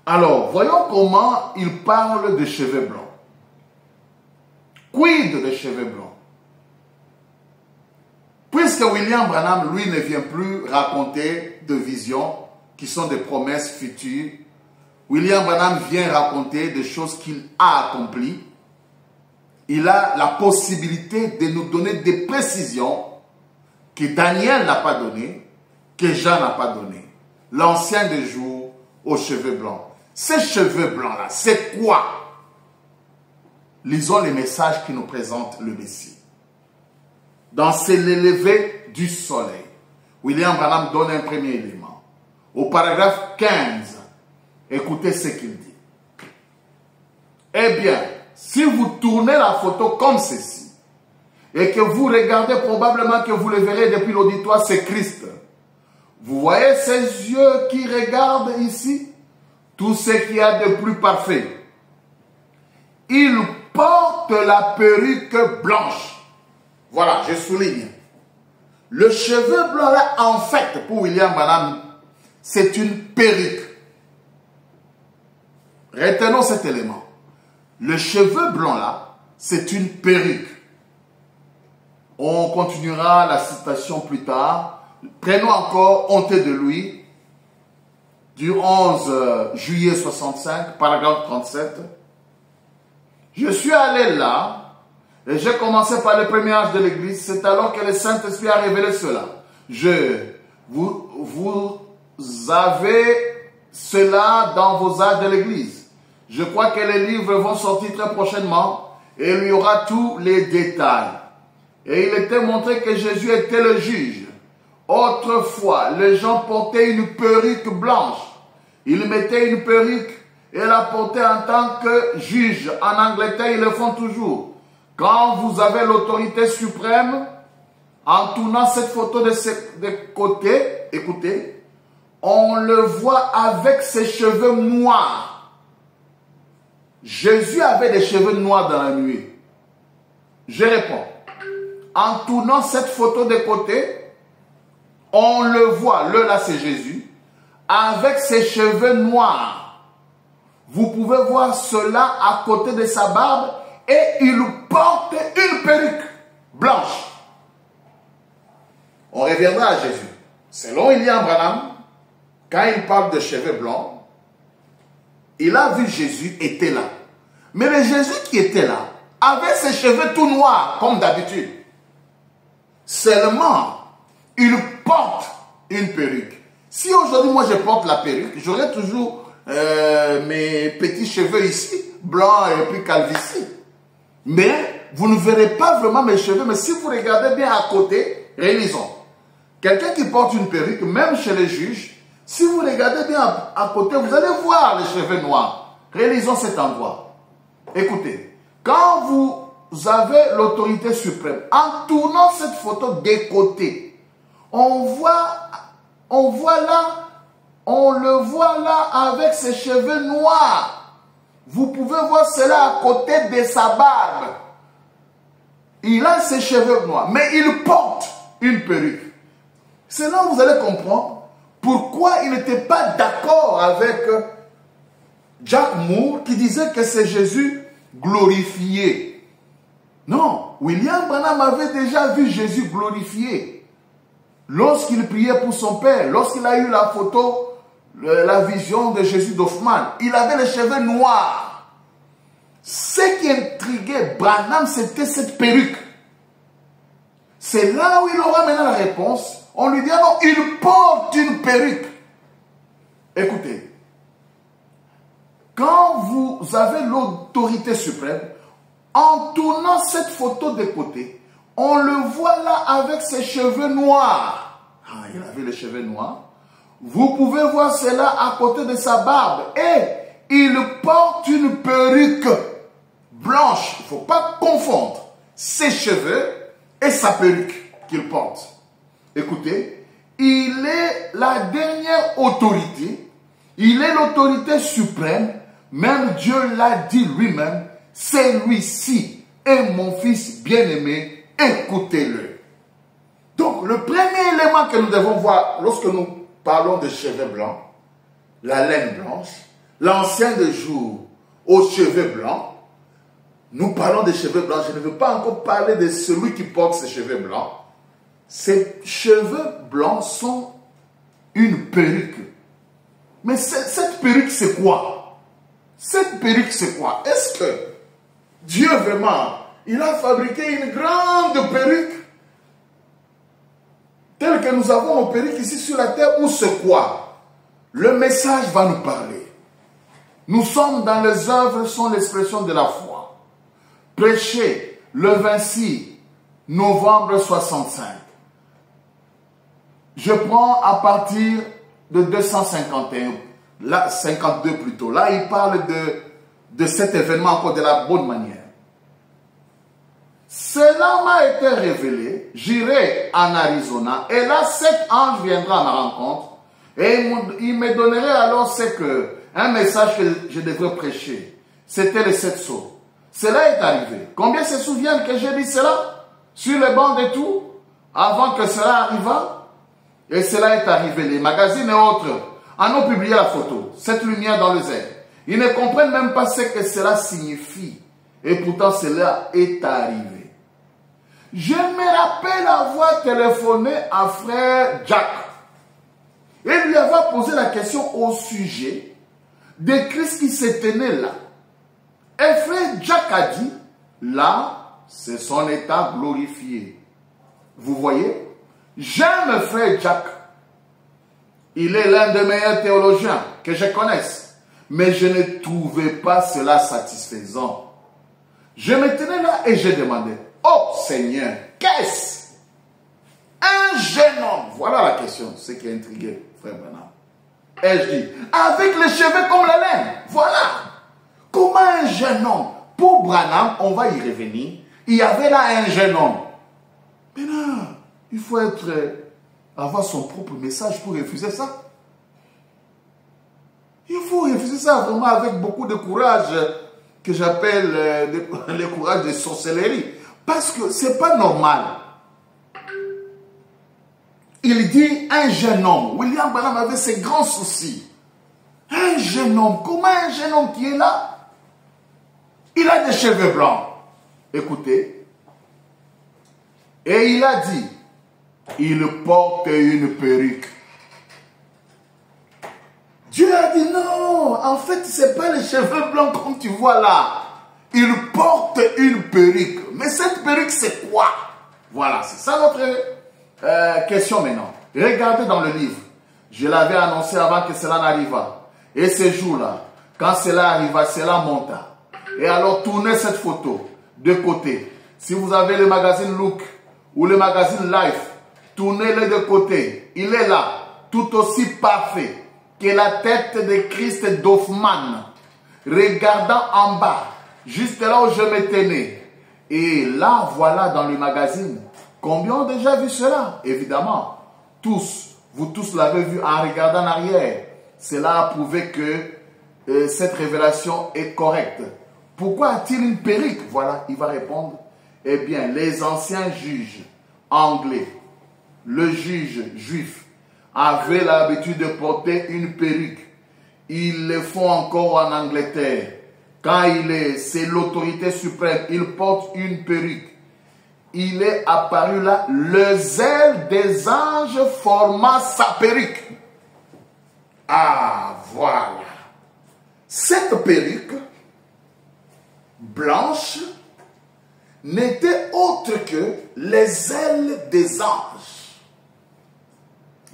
B: Alors, voyons comment il parle de cheveux blancs. Quid de cheveux blancs? Puisque William Branham, lui, ne vient plus raconter de visions qui sont des promesses futures, William Branham vient raconter des choses qu'il a accomplies. Il a la possibilité de nous donner des précisions que Daniel n'a pas données, que Jean n'a pas données. L'ancien des jours aux cheveux blancs. Ces cheveux blancs-là, c'est quoi? Lisons les messages qui nous présentent le Messie. Dans C'est l'élevé du soleil. William Branham donne un premier élément. Au paragraphe 15, écoutez ce qu'il dit. Eh bien, si vous tournez la photo comme ceci, et que vous regardez, probablement que vous le verrez depuis l'auditoire, c'est Christ. Vous voyez ces yeux qui regardent ici? Tout ce qu'il y a de plus parfait. Il porte la perruque blanche. Voilà, je souligne. Le cheveu blanc là, en fait, pour William Branham, c'est une perruque. Retenons cet élément. Le cheveu blanc là, c'est une perruque. On continuera la citation plus tard. Prenons encore Honte de Louis, du 11 juillet 65, paragraphe 37. Je suis allé là, et j'ai commencé par le premier âge de l'Église. C'est alors que le Saint-Esprit a révélé cela. Vous avez cela dans vos âges de l'Église. Je crois que les livres vont sortir très prochainement et il y aura tous les détails. Et il était montré que Jésus était le juge. Autrefois, les gens portaient une perruque blanche. Ils mettaient une perruque et la portaient en tant que juge. En Angleterre, ils le font toujours. Quand vous avez l'autorité suprême, en tournant cette photo de côté, écoutez, on le voit avec ses cheveux noirs. Jésus avait des cheveux noirs dans la nuit. Je réponds. En tournant cette photo de côté, on le voit, là c'est Jésus, avec ses cheveux noirs. Vous pouvez voir cela à côté de sa barbe et il porte une perruque blanche. On reviendra à Jésus. Selon William Branham, quand il parle de cheveux blancs, il a vu Jésus était là. Mais le Jésus qui était là avait ses cheveux tout noirs, comme d'habitude. Seulement, il porte une perruque. Si aujourd'hui, moi, je porte la perruque, j'aurai toujours mes petits cheveux ici, blancs et puis calvitie. Mais vous ne verrez pas vraiment mes cheveux. Mais si vous regardez bien à côté, réalisons. Quelqu'un qui porte une perruque, même chez les juges, si vous regardez bien à côté, vous allez voir les cheveux noirs. Réalisons cet endroit. Écoutez, quand vous avez l'autorité suprême, en tournant cette photo des côtés, on le voit là avec ses cheveux noirs. Vous pouvez voir cela à côté de sa barbe. Il a ses cheveux noirs, mais il porte une perruque. C'est là où vous allez comprendre pourquoi il n'était pas d'accord avec Jack Moore qui disait que c'est Jésus glorifié. Non, William Branham avait déjà vu Jésus glorifié. Lorsqu'il priait pour son père, lorsqu'il a eu la photo, la vision de Jésus d'Hoffmann, il avait les cheveux noirs. Ce qui intriguait Branham, c'était cette perruque. C'est là où il aura maintenant la réponse. On lui dit, ah non, il porte une perruque. Écoutez, quand vous avez l'autorité suprême, en tournant cette photo de côté, on le voit là avec ses cheveux noirs. Ah, il avait les cheveux noirs. Vous pouvez voir cela à côté de sa barbe. Et il porte une perruque blanche. Il ne faut pas confondre ses cheveux et sa perruque qu'il porte. Écoutez, il est la dernière autorité. Il est l'autorité suprême. Même Dieu l'a dit lui-même. Celui-ci est mon fils bien-aimé. Écoutez-le. Donc, le premier élément que nous devons voir lorsque nous parlons de cheveux blancs, la laine blanche, l'ancien de jour aux cheveux blancs, nous parlons des cheveux blancs. Je ne veux pas encore parler de celui qui porte ses cheveux blancs. Ces cheveux blancs sont une perruque. Mais cette perruque, c'est quoi? Cette perruque, c'est quoi? Est-ce que Dieu vraiment, il a fabriqué une grande perruque telle que nous avons nos perruques ici sur la terre, ou c'est quoi? Le message va nous parler. Nous sommes dans les œuvres, sont l'expression de la foi. Prêché le 26 novembre 65. Je prends à partir de 251, là, 52 plutôt. Là, il parle de cet événement encore de la bonne manière. Cela m'a été révélé, j'irai en Arizona, et là, cet ange viendra à ma rencontre, et il me donnerait alors un message que je devrais prêcher. C'était les 7 sceaux. Cela est arrivé. Combien se souviennent que j'ai dit cela? Sur les bancs et tout, avant que cela arriva? Et cela est arrivé. Les magazines et autres en ont publié la photo. Cette lumière dans les airs. Ils ne comprennent même pas ce que cela signifie. Et pourtant, cela est arrivé. Je me rappelle avoir téléphoné à frère Jack. Et lui avoir posé la question au sujet de Christ qui se tenait là. Et frère Jack a dit, là, c'est son état glorifié. Vous voyez? J'aime frère Jack. Il est l'un des meilleurs théologiens que je connaisse. Mais je ne trouvais pas cela satisfaisant. Je me tenais là et je demandais, oh Seigneur, qu'est-ce? Un jeune homme. Voilà la question, ce qui a intrigué frère Branham. Et je dis, avec les cheveux comme la laine. Voilà. Comment un jeune homme? Pour Branham, on va y revenir. Il y avait là un jeune homme. Maintenant, il faut avoir son propre message pour refuser ça. Il faut refuser ça vraiment avec beaucoup de courage, que j'appelle le courage de sorcellerie. Parce que ce n'est pas normal. Il dit un jeune homme. William Branham avait ses grands soucis. Un jeune homme. Comment un jeune homme qui est là? Il a des cheveux blancs. Écoutez. Et il a dit, il porte une perruque. Dieu a dit non, en fait, ce n'est pas les cheveux blancs comme tu vois là. Il porte une perruque. Mais cette perruque, c'est quoi? Voilà, c'est ça notre question maintenant. Regardez dans le livre. Je l'avais annoncé avant que cela n'arriva. Et ce jour-là, quand cela arriva, cela monta. Et alors, tournez cette photo de côté. Si vous avez le magazine Look ou le magazine Life, tournez-le de côté. Il est là, tout aussi parfait que la tête de Christ d'Hoffmann, regardant en bas, juste là où je me tenais. Et là, voilà dans le magazine. Combien ont déjà vu cela? Évidemment, tous. Vous tous l'avez vu en regardant en arrière. Cela a prouvé que cette révélation est correcte. Pourquoi a-t-il une perruque? Voilà, il va répondre. Eh bien, les anciens juges anglais, le juge juif, avait l'habitude de porter une perruque. Ils le font encore en Angleterre. Quand c'est l'autorité suprême, il porte une perruque. Il est apparu là, le zèle des anges forma sa perruque. Ah, voilà. Cette perruque blanche n'était autre que les ailes des anges.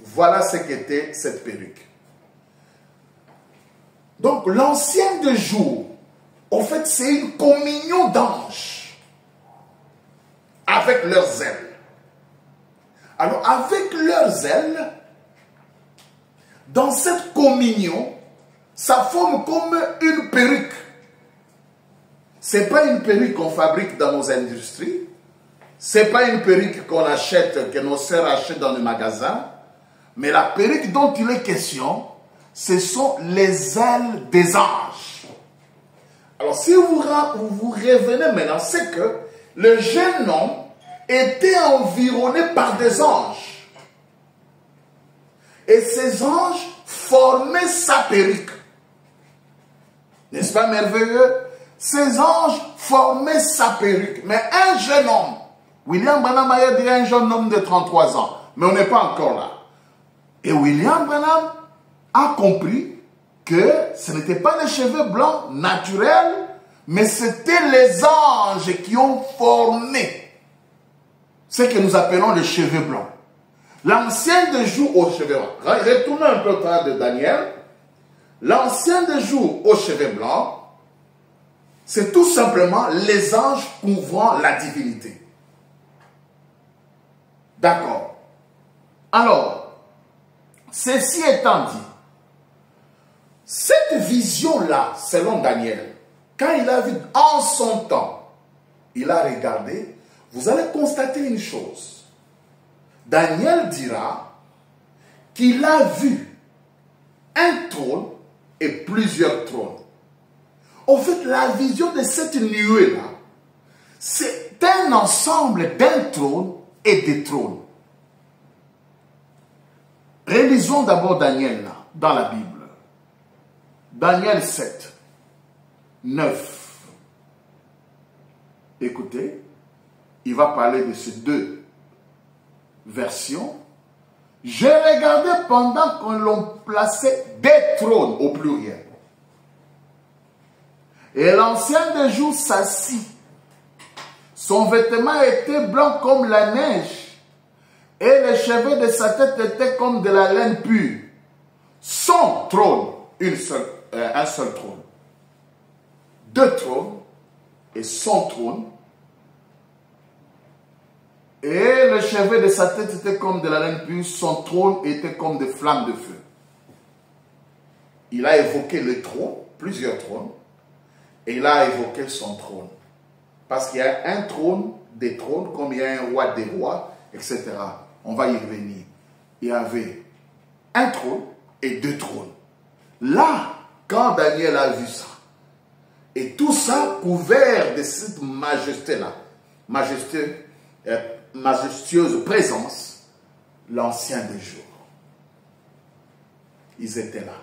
B: Voilà ce qu'était cette perruque. Donc, l'ancien de jour, en fait, c'est une communion d'anges avec leurs ailes. Alors, avec leurs ailes, dans cette communion, ça forme comme une perruque. Ce n'est pas une perruque qu'on fabrique dans nos industries. Ce n'est pas une perruque qu'on achète, que nos sœurs achètent dans le magasin. Mais la perruque dont il est question, ce sont les ailes des anges. Alors, si vous revenez maintenant, c'est que le jeune homme était environné par des anges. Et ces anges formaient sa perruque. n'est-ce pas merveilleux? Ces anges formaient sa perruque. Mais un jeune homme, William Branham a dit un jeune homme de 33 ans, mais on n'est pas encore là. Et William Branham a compris que ce n'était pas les cheveux blancs naturels, mais c'était les anges qui ont formé ce que nous appelons les cheveux blancs. L'ancien des jours aux cheveux blancs. Retournons un peu au temps de Daniel. L'ancien des jours aux cheveux blancs, c'est tout simplement les anges couvrant la divinité. D'accord. Alors, ceci étant dit, cette vision-là, selon Daniel, quand il a vu en son temps, il a regardé, vous allez constater une chose. Daniel dira qu'il a vu un trône et plusieurs trônes. En fait, la vision de cette nuée-là, c'est un ensemble d'un trône et des trônes. Relisons d'abord Daniel là, dans la Bible. Daniel 7, 9. Écoutez, il va parler de ces deux versions. J'ai regardé pendant qu'on l'on plaçait des trônes au pluriel. Et l'ancien des jours s'assit. Son vêtement était blanc comme la neige. Et les cheveux de sa tête étaient comme de la laine pure. Son trône, un seul trône. Deux trônes et son trône. Et les cheveux de sa tête étaient comme de la laine pure. Son trône était comme des flammes de feu. Il a évoqué le trône, plusieurs trônes. Et il a évoqué son trône. Parce qu'il y a un trône, des trônes, comme il y a un roi des rois, etc. On va y revenir. Il y avait un trône et deux trônes. Là, quand Daniel a vu ça, et tout ça couvert de cette majesté-là, majestueuse présence, l'ancien des jours. Ils étaient là.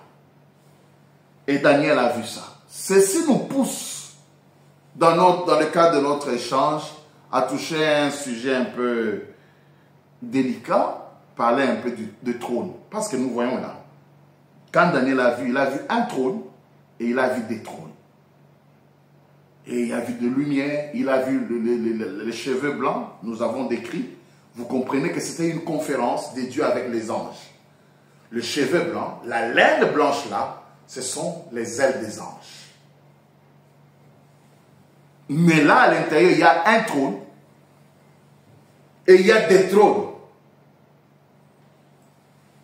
B: Et Daniel a vu ça. Ceci nous pousse, dans le cadre de notre échange, à toucher un sujet un peu délicat, parler un peu de trône. Parce que nous voyons là, quand Daniel a vu un trône et il a vu des trônes. Et il a vu de lumière, il a vu les cheveux blancs, nous avons décrit. Vous comprenez que c'était une conférence de Dieu avec les anges. Le cheveu blanc, la laine blanche là, ce sont les ailes des anges. Mais là, à l'intérieur, il y a un trône et il y a des trônes.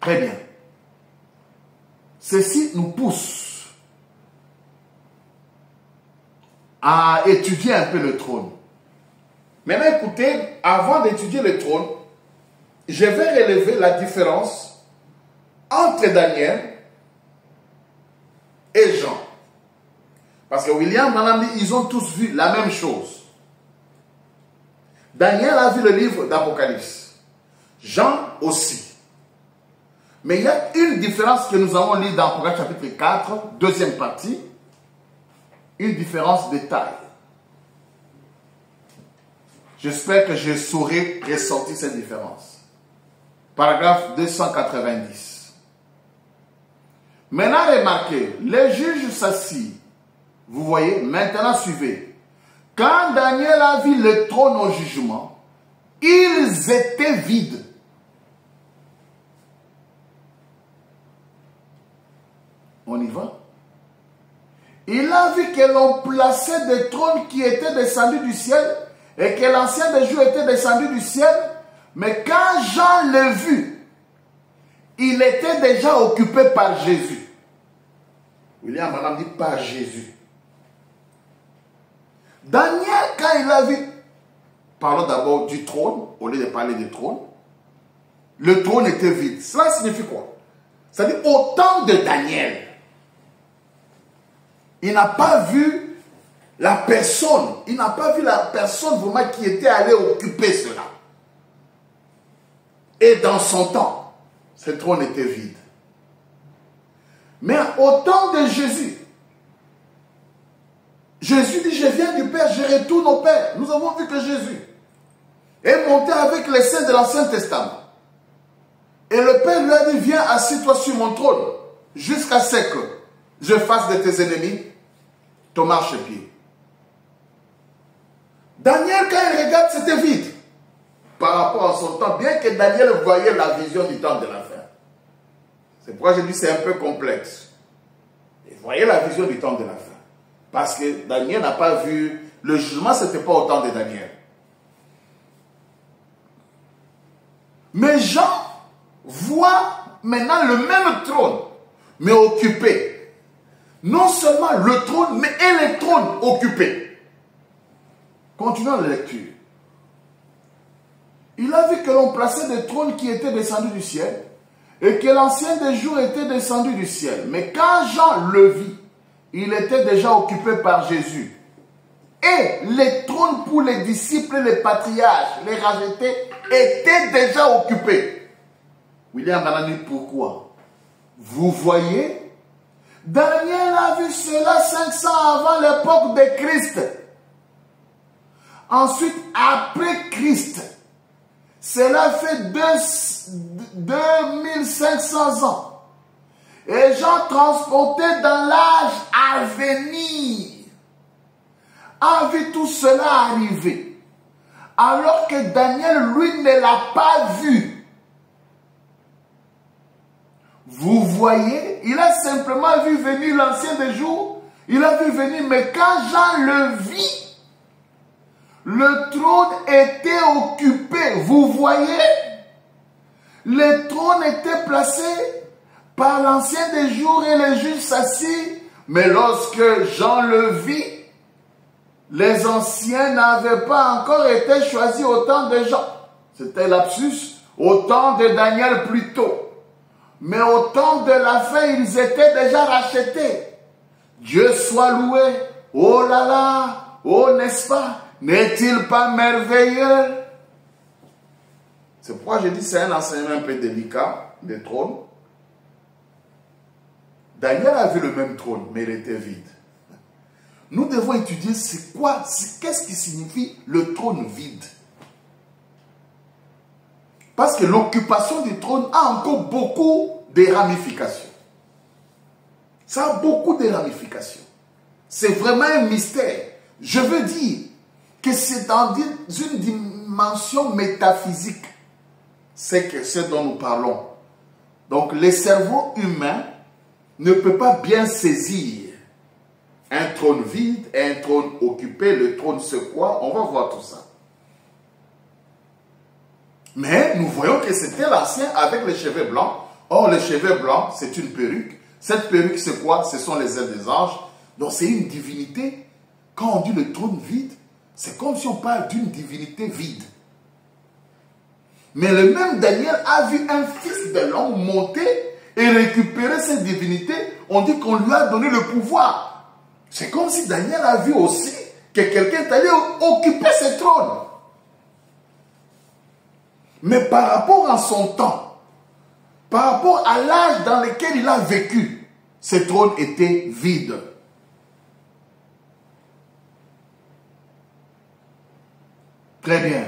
B: Très bien. Ceci nous pousse à étudier un peu le trône. Maintenant, écoutez, avant d'étudier le trône, je vais relever la différence entre Daniel et Jean. Parce que William Branham dit, ils ont tous vu la même chose. Daniel a vu le livre d'Apocalypse. Jean aussi. Mais il y a une différence que nous avons lue dans Apocalypse chapitre 4, deuxième partie. Une différence de taille. J'espère que je saurai ressortir cette différence. Paragraphe 290. Maintenant, remarquez, les juges s'assient. Vous voyez, maintenant suivez. Quand Daniel a vu le trône au jugement, ils étaient vides. On y va? Il a vu que l'on plaçait des trônes qui étaient descendus du ciel et que l'ancien des jours était descendu du ciel. Mais quand Jean l'a vu, il était déjà occupé par Jésus. William Branham dit par Jésus. Daniel, quand il a vu, parlons d'abord du trône, au lieu de parler du trône, le trône était vide. Cela signifie quoi? C'est-à-dire, au temps de Daniel, il n'a pas vu la personne, vraiment qui était allée occuper cela. Et dans son temps, ce trône était vide. Mais au temps de Jésus, Jésus dit, je viens du Père, je retourne au Père. Nous avons vu que Jésus est monté avec les saints de l'Ancien Testament. Et le Père lui a dit, viens, assieds-toi sur mon trône, jusqu'à ce que je fasse de tes ennemis ton marchepied. Daniel, quand il regarde, c'était vide par rapport à son temps, bien que Daniel voyait la vision du temps de la fin. C'est pourquoi je dis que c'est un peu complexe. Il voyait la vision du temps de la fin. Parce que Daniel n'a pas vu, le jugement, ce n'était pas au temps de Daniel. Mais Jean voit maintenant le même trône, mais occupé. Non seulement le trône, mais et les trônes occupés. Continuons la lecture. Il a vu que l'on plaçait des trônes qui étaient descendus du ciel et que l'ancien des jours était descendu du ciel. Mais quand Jean le vit, il était déjà occupé par Jésus. Et les trônes pour les disciples, les patriarches, les rachetés étaient déjà occupés. William Branham dit pourquoi? Vous voyez, Daniel a vu cela 500 avant l'époque de Christ. Ensuite, après Christ, cela fait 2500 ans. Et Jean, transporté dans l'âge à venir, a vu tout cela arriver. Alors que Daniel, lui, ne l'a pas vu. Vous voyez, il a simplement vu venir l'ancien des jours. Il a vu venir, mais quand Jean le vit, le trône était occupé. Vous voyez, le trône était placé par l'ancien des jours et les juges s'assis. Mais lorsque Jean le vit, les anciens n'avaient pas encore été choisis au temps de Jean. C'était lapsus, au temps de Daniel plus tôt. Mais au temps de la fin, ils étaient déjà rachetés. Dieu soit loué. Oh là là, oh n'est-ce pas? N'est-il pas merveilleux? C'est pourquoi je dis que c'est un enseignement un peu délicat des trônes. Daniel a vu le même trône, mais il était vide. Nous devons étudier c'est quoi, qu'est-ce qui signifie le trône vide. Parce que l'occupation du trône a encore beaucoup de ramifications. Ça a beaucoup de ramifications. C'est vraiment un mystère. Je veux dire que c'est dans une dimension métaphysique. C'est ce dont nous parlons. Donc, le cerveau humain ne peut pas bien saisir un trône vide et un trône occupé. Le trône c'est quoi? On va voir tout ça. Mais nous voyons que c'était l'ancien avec les cheveux blancs. Or, les cheveux blancs, c'est une perruque. Cette perruque, c'est quoi? Ce sont les ailes des anges. Donc, c'est une divinité. Quand on dit le trône vide, c'est comme si on parle d'une divinité vide. Mais le même Daniel a vu un fils de l'homme monter et récupérer cette divinité. On dit qu'on lui a donné le pouvoir. C'est comme si Daniel a vu aussi que quelqu'un est allé occuper ce trône. Mais par rapport à son temps, par rapport à l'âge dans lequel il a vécu, ce trône était vide. Très bien.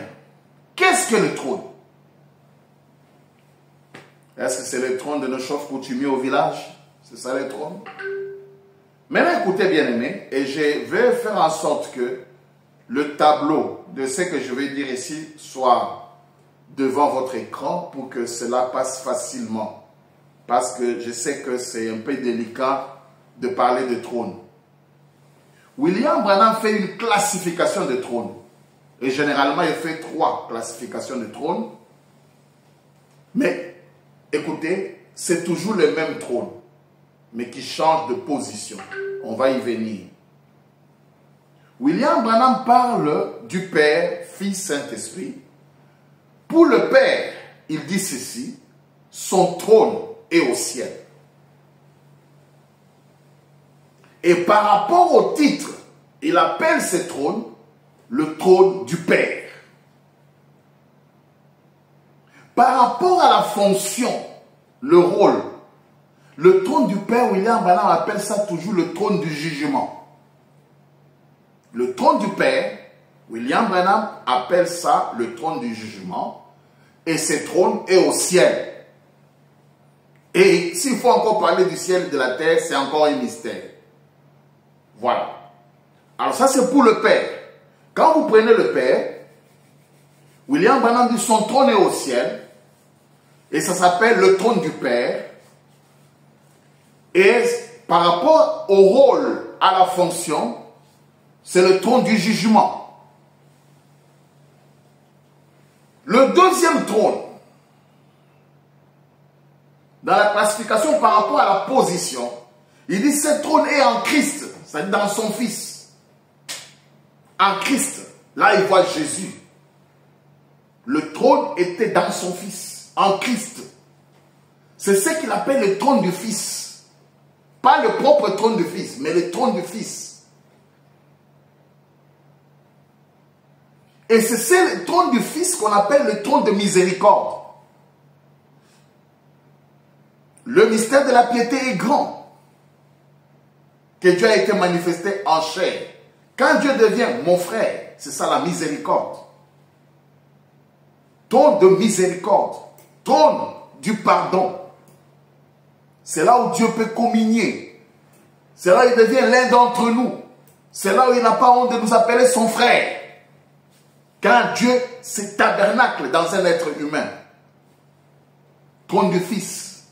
B: Qu'est-ce que le trône? Est-ce que c'est le trône de nos chefs coutumiers au village? C'est ça le trône? Maintenant, écoutez bien aimés, et je vais faire en sorte que le tableau de ce que je vais dire ici soit devant votre écran pour que cela passe facilement. Parce que je sais que c'est un peu délicat de parler de trône. William Branham fait une classification de trône. Et généralement, il fait 3 classifications de trône. Mais, écoutez, c'est toujours le même trône, mais qui change de position. On va y venir. William Branham parle du Père, Fils, Saint-Esprit. Pour le Père, il dit ceci, son trône est au ciel. Et par rapport au titre, il appelle ce trône le trône du Père. Par rapport à la fonction, le rôle, le trône du Père, William Branham appelle ça toujours le trône du jugement. Le trône du Père, William Branham appelle ça le trône du jugement. Et ce trône est au ciel. Et s'il faut encore parler du ciel et de la terre, c'est encore un mystère. Voilà. Alors ça, c'est pour le Père. Quand vous prenez le Père, William Branham dit son trône est au ciel. Et ça s'appelle le trône du Père. Et par rapport au rôle, à la fonction, c'est le trône du jugement. Le deuxième trône, dans la classification par rapport à la position, il dit ce trône est en Christ, c'est-à-dire dans son Fils. En Christ, là il voit Jésus. Le trône était dans son Fils, en Christ. C'est ce qu'il appelle le trône du Fils. Pas le propre trône du Fils, mais le trône du Fils. Et c'est le trône du Fils qu'on appelle le trône de miséricorde. Le mystère de la piété est grand. Que Dieu a été manifesté en chair. Quand Dieu devient mon frère, c'est ça la miséricorde. Trône de miséricorde. Trône du pardon. C'est là où Dieu peut communier. C'est là où il devient l'un d'entre nous. C'est là où il n'a pas honte de nous appeler son frère. Quand Dieu se tabernacle dans un être humain. Trône du Fils.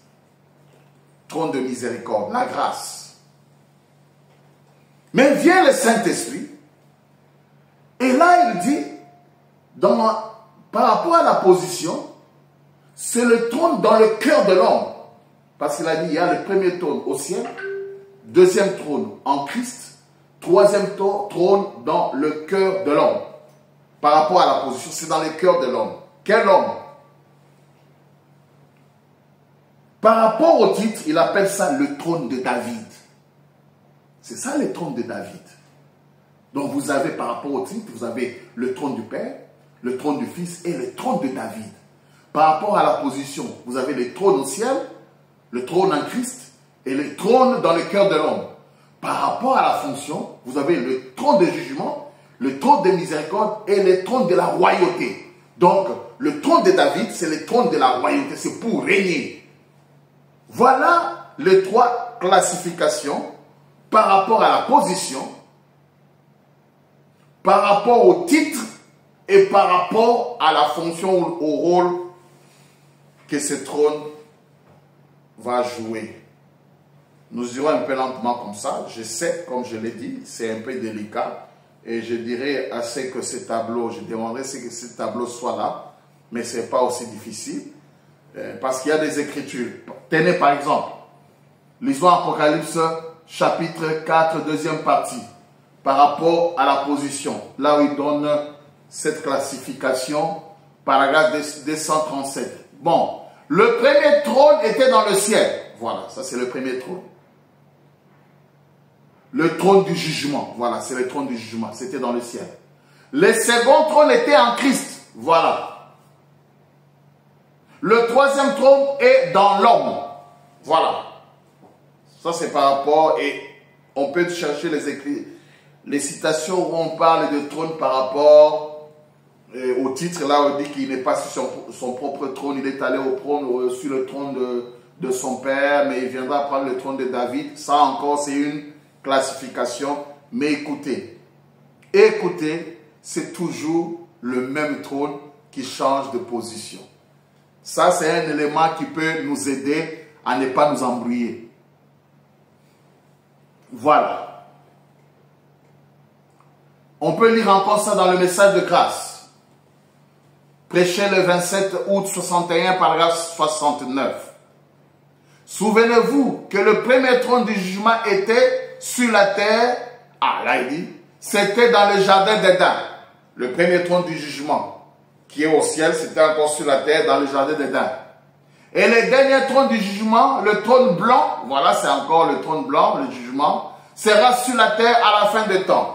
B: Trône de miséricorde. La grâce. Mais vient le Saint-Esprit. Et là il dit, par rapport à la position, c'est le trône dans le cœur de l'homme. Parce qu'il a dit, il y a le premier trône au ciel, deuxième trône en Christ, troisième trône dans le cœur de l'homme. Par rapport à la position, c'est dans le cœur de l'homme. Quel homme? Par rapport au titre, il appelle ça le trône de David. C'est ça le trône de David. Donc vous avez par rapport au titre, vous avez le trône du Père, le trône du Fils et le trône de David. Par rapport à la position, vous avez le trône au ciel, le trône en Christ et le trône dans le cœur de l'homme. Par rapport à la fonction, vous avez le trône de jugement, le trône de miséricorde et le trône de la royauté. Donc, le trône de David, c'est le trône de la royauté, c'est pour régner. Voilà les trois classifications par rapport à la position, par rapport au titre et par rapport à la fonction ou au rôle que ce trône va jouer. Nous irons un peu lentement comme ça. Je sais, comme je l'ai dit, c'est un peu délicat. Et je dirais à ce que ce tableau, je demanderais que ce tableau soit là. Mais ce n'est pas aussi difficile. Parce qu'il y a des écritures. Tenez par exemple, l'histoire Apocalypse, chapitre 4, deuxième partie. Par rapport à la position. Là où il donne cette classification, paragraphe 237. Bon, le premier trône était dans le ciel. Voilà, ça c'est le premier trône. Le trône du jugement. Voilà, c'est le trône du jugement. C'était dans le ciel. Le second trône était en Christ. Voilà. Le troisième trône est dans l'homme. Voilà. Ça c'est par rapport, et on peut chercher les écrits, les citations où on parle de trône par rapport au titre, là on dit qu'il n'est pas sur son propre trône, il est allé au trône, sur le trône de son père, mais il viendra prendre le trône de David. Ça encore c'est une classification, mais écoutez, c'est toujours le même trône qui change de position. Ça c'est un élément qui peut nous aider à ne pas nous embrouiller. Voilà. On peut lire encore ça dans le message de grâce. Prêché le 27 août 61, paragraphe 69. Souvenez-vous que le premier trône du jugement était sur la terre. Ah, là il dit, c'était dans le jardin d'Éden. Le premier trône du jugement qui est au ciel, c'était encore sur la terre dans le jardin d'Éden. Et le dernier trône du jugement, le trône blanc, voilà c'est encore le trône blanc, le jugement, sera sur la terre à la fin des temps.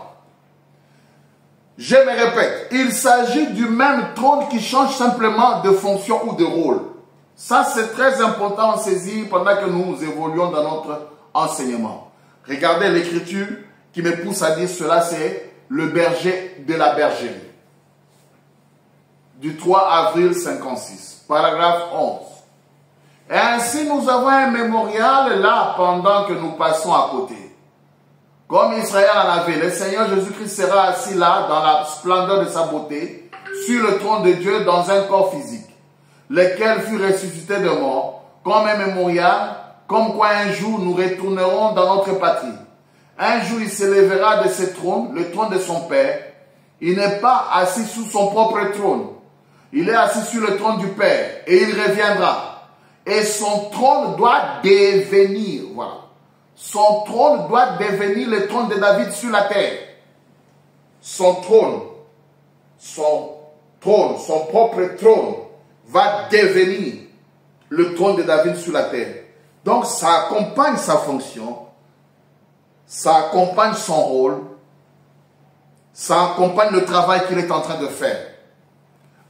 B: Je me répète, il s'agit du même trône qui change simplement de fonction ou de rôle. Ça, c'est très important à saisir pendant que nous évoluons dans notre enseignement. Regardez l'écriture qui me pousse à dire cela, c'est le berger de la bergerie. Du 3 avril 56, paragraphe 11. Et ainsi nous avons un mémorial là pendant que nous passons à côté. Comme Israël en avait, le Seigneur Jésus-Christ sera assis là dans la splendeur de sa beauté, sur le trône de Dieu dans un corps physique, lequel fut ressuscité de mort, comme un mémorial, comme quoi un jour nous retournerons dans notre patrie. Un jour il s'élèvera de ce trône, le trône de son Père. Il n'est pas assis sous son propre trône. Il est assis sur le trône du Père et il reviendra. Et son trône doit devenir, voilà. Son trône doit devenir le trône de David sur la terre. Son propre trône va devenir le trône de David sur la terre. Donc ça accompagne sa fonction, ça accompagne son rôle, ça accompagne le travail qu'il est en train de faire.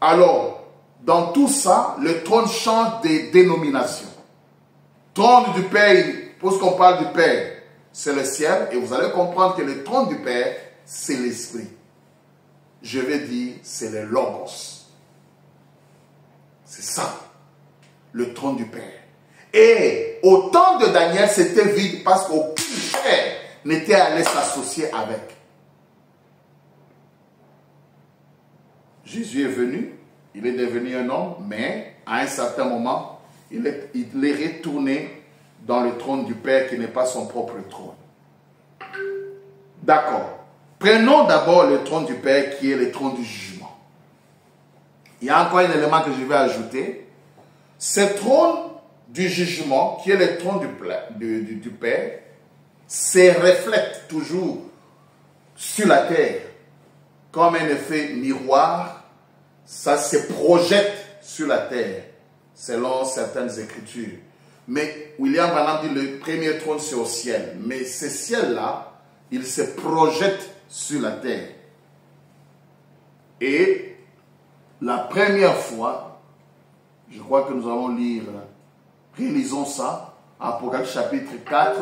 B: Alors, dans tout ça, le trône change de dénomination. Trône du Père, puisqu'on parle du Père, c'est le ciel, et vous allez comprendre que le trône du Père, c'est l'esprit. Je vais dire, c'est le Logos. C'est ça, le trône du Père. Et au temps de Daniel, c'était vide parce qu'aucun Père n'était allé s'associer avec. Jésus est venu, il est devenu un homme, mais à un certain moment, il est retourné dans le trône du Père qui n'est pas son propre trône. D'accord. Prenons d'abord le trône du Père qui est le trône du jugement. Il y a encore un élément que je vais ajouter. Ce trône du jugement, qui est le trône du Père, se reflète toujours sur la terre comme un effet miroir. Ça se projette sur la terre selon certaines écritures. Mais William Branham dit le premier trône c'est au ciel. Mais ce ciel-là, il se projette sur la terre. Et la première fois, je crois que nous allons lire, relisons ça, Apocalypse chapitre 4,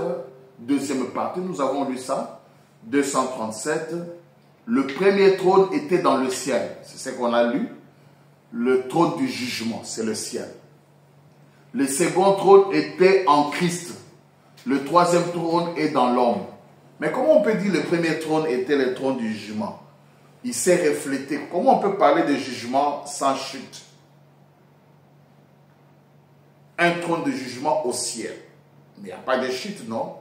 B: deuxième partie, nous avons lu ça, 237. Le premier trône était dans le ciel, c'est ce qu'on a lu. Le trône du jugement, c'est le ciel. Le second trône était en Christ. Le troisième trône est dans l'homme. Mais comment on peut dire le premier trône était le trône du jugement? Il s'est reflété. Comment on peut parler de jugement sans chute? Un trône de jugement au ciel. Mais il n'y a pas de chute, non?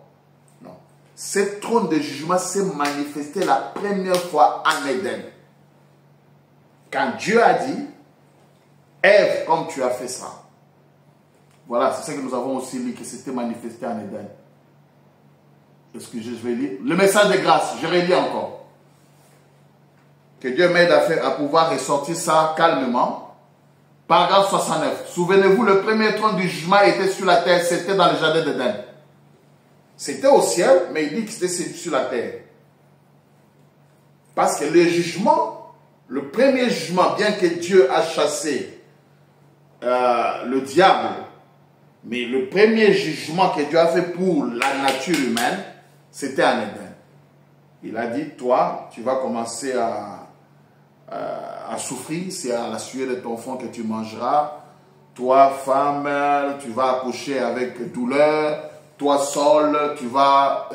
B: Non. Ce trône de jugement s'est manifesté la première fois en Éden. Quand Dieu a dit, Ève, comme tu as fait ça. Voilà, c'est ça que nous avons aussi lu, que c'était manifesté en Éden. Excusez, je vais lire. Le message de grâce, je relis encore. Que Dieu m'aide à pouvoir ressortir ça calmement. Paragraphe 69. Souvenez-vous, le premier trône du jugement était sur la terre, c'était dans le jardin d'Éden. C'était au ciel, mais il dit que c'était sur la terre. Parce que le jugement, le premier jugement, bien que Dieu a chassé le diable, mais le premier jugement que Dieu a fait pour la nature humaine, c'était en Éden. Il a dit, toi, tu vas commencer à souffrir, c'est à la sueur de ton front que tu mangeras. Toi, femme, tu vas accoucher avec douleur. Toi, sol, tu vas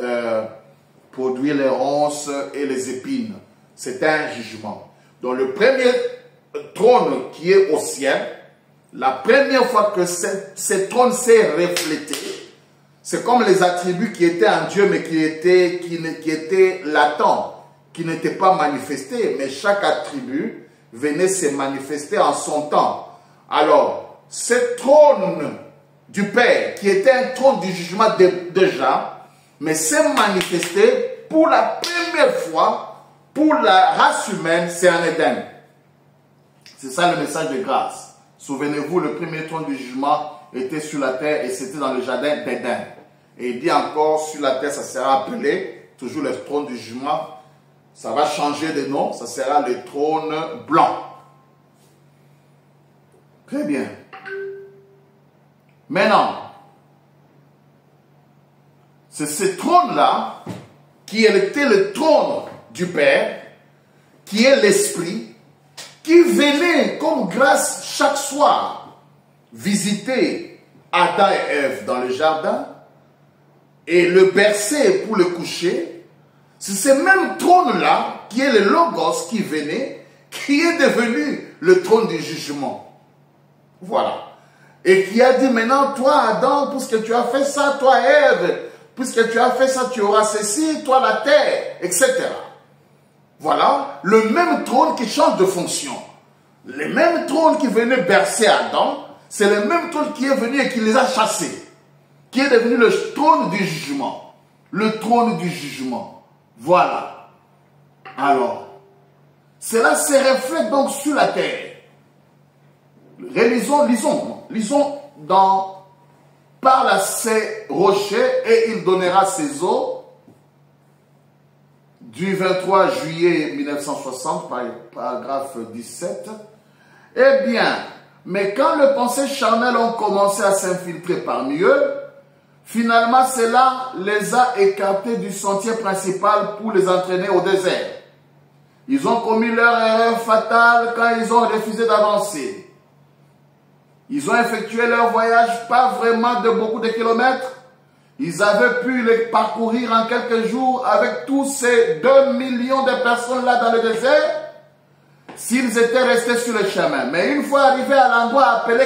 B: produire les ronces et les épines. C'était un jugement. Donc, le premier trône qui est au ciel, la première fois que ce trône s'est reflété, c'est comme les attributs qui étaient en Dieu, mais qui étaient latents, qui n'étaient pas manifestés. Mais chaque attribut venait se manifester en son temps. Alors, ce trône du Père, qui était un trône du jugement déjà, mais s'est manifesté pour la première fois, pour la race humaine, c'est en Éden. C'est ça le message de grâce. Souvenez-vous, le premier trône du jugement était sur la terre et c'était dans le jardin d'Éden. Et il dit encore, sur la terre, ça sera appelé, toujours le trône du jugement, ça va changer de nom, ça sera le trône blanc. Très bien. Maintenant, c'est ce trône-là qui était le trône du Père qui est l'Esprit, qui venait comme grâce chaque soir visiter Adam et Ève dans le jardin et le bercer pour le coucher, c'est ce même trône-là qui est le Logos qui venait, qui est devenu le trône du jugement. Voilà. Et qui a dit maintenant, toi Adam, puisque tu as fait ça, toi Ève, puisque tu as fait ça, tu auras ceci, toi la terre, etc. Voilà, le même trône qui change de fonction. Le même trône qui venait bercer Adam, c'est le même trône qui est venu et qui les a chassés. Qui est devenu le trône du jugement. Le trône du jugement. Voilà. Alors, cela se reflète donc sur la terre. Lisons dans parle à ces rochers et il donnera ses eaux du 23 juillet 1960, paragraphe 17. Eh bien, mais quand les pensées charnelles ont commencé à s'infiltrer parmi eux, finalement cela les a écartés du sentier principal pour les entraîner au désert. Ils ont commis leur erreur fatale quand ils ont refusé d'avancer. Ils ont effectué leur voyage pas vraiment de beaucoup de kilomètres. Ils avaient pu les parcourir en quelques jours avec tous ces 2 millions de personnes là dans le désert s'ils étaient restés sur le chemin. Mais une fois arrivés à l'endroit appelé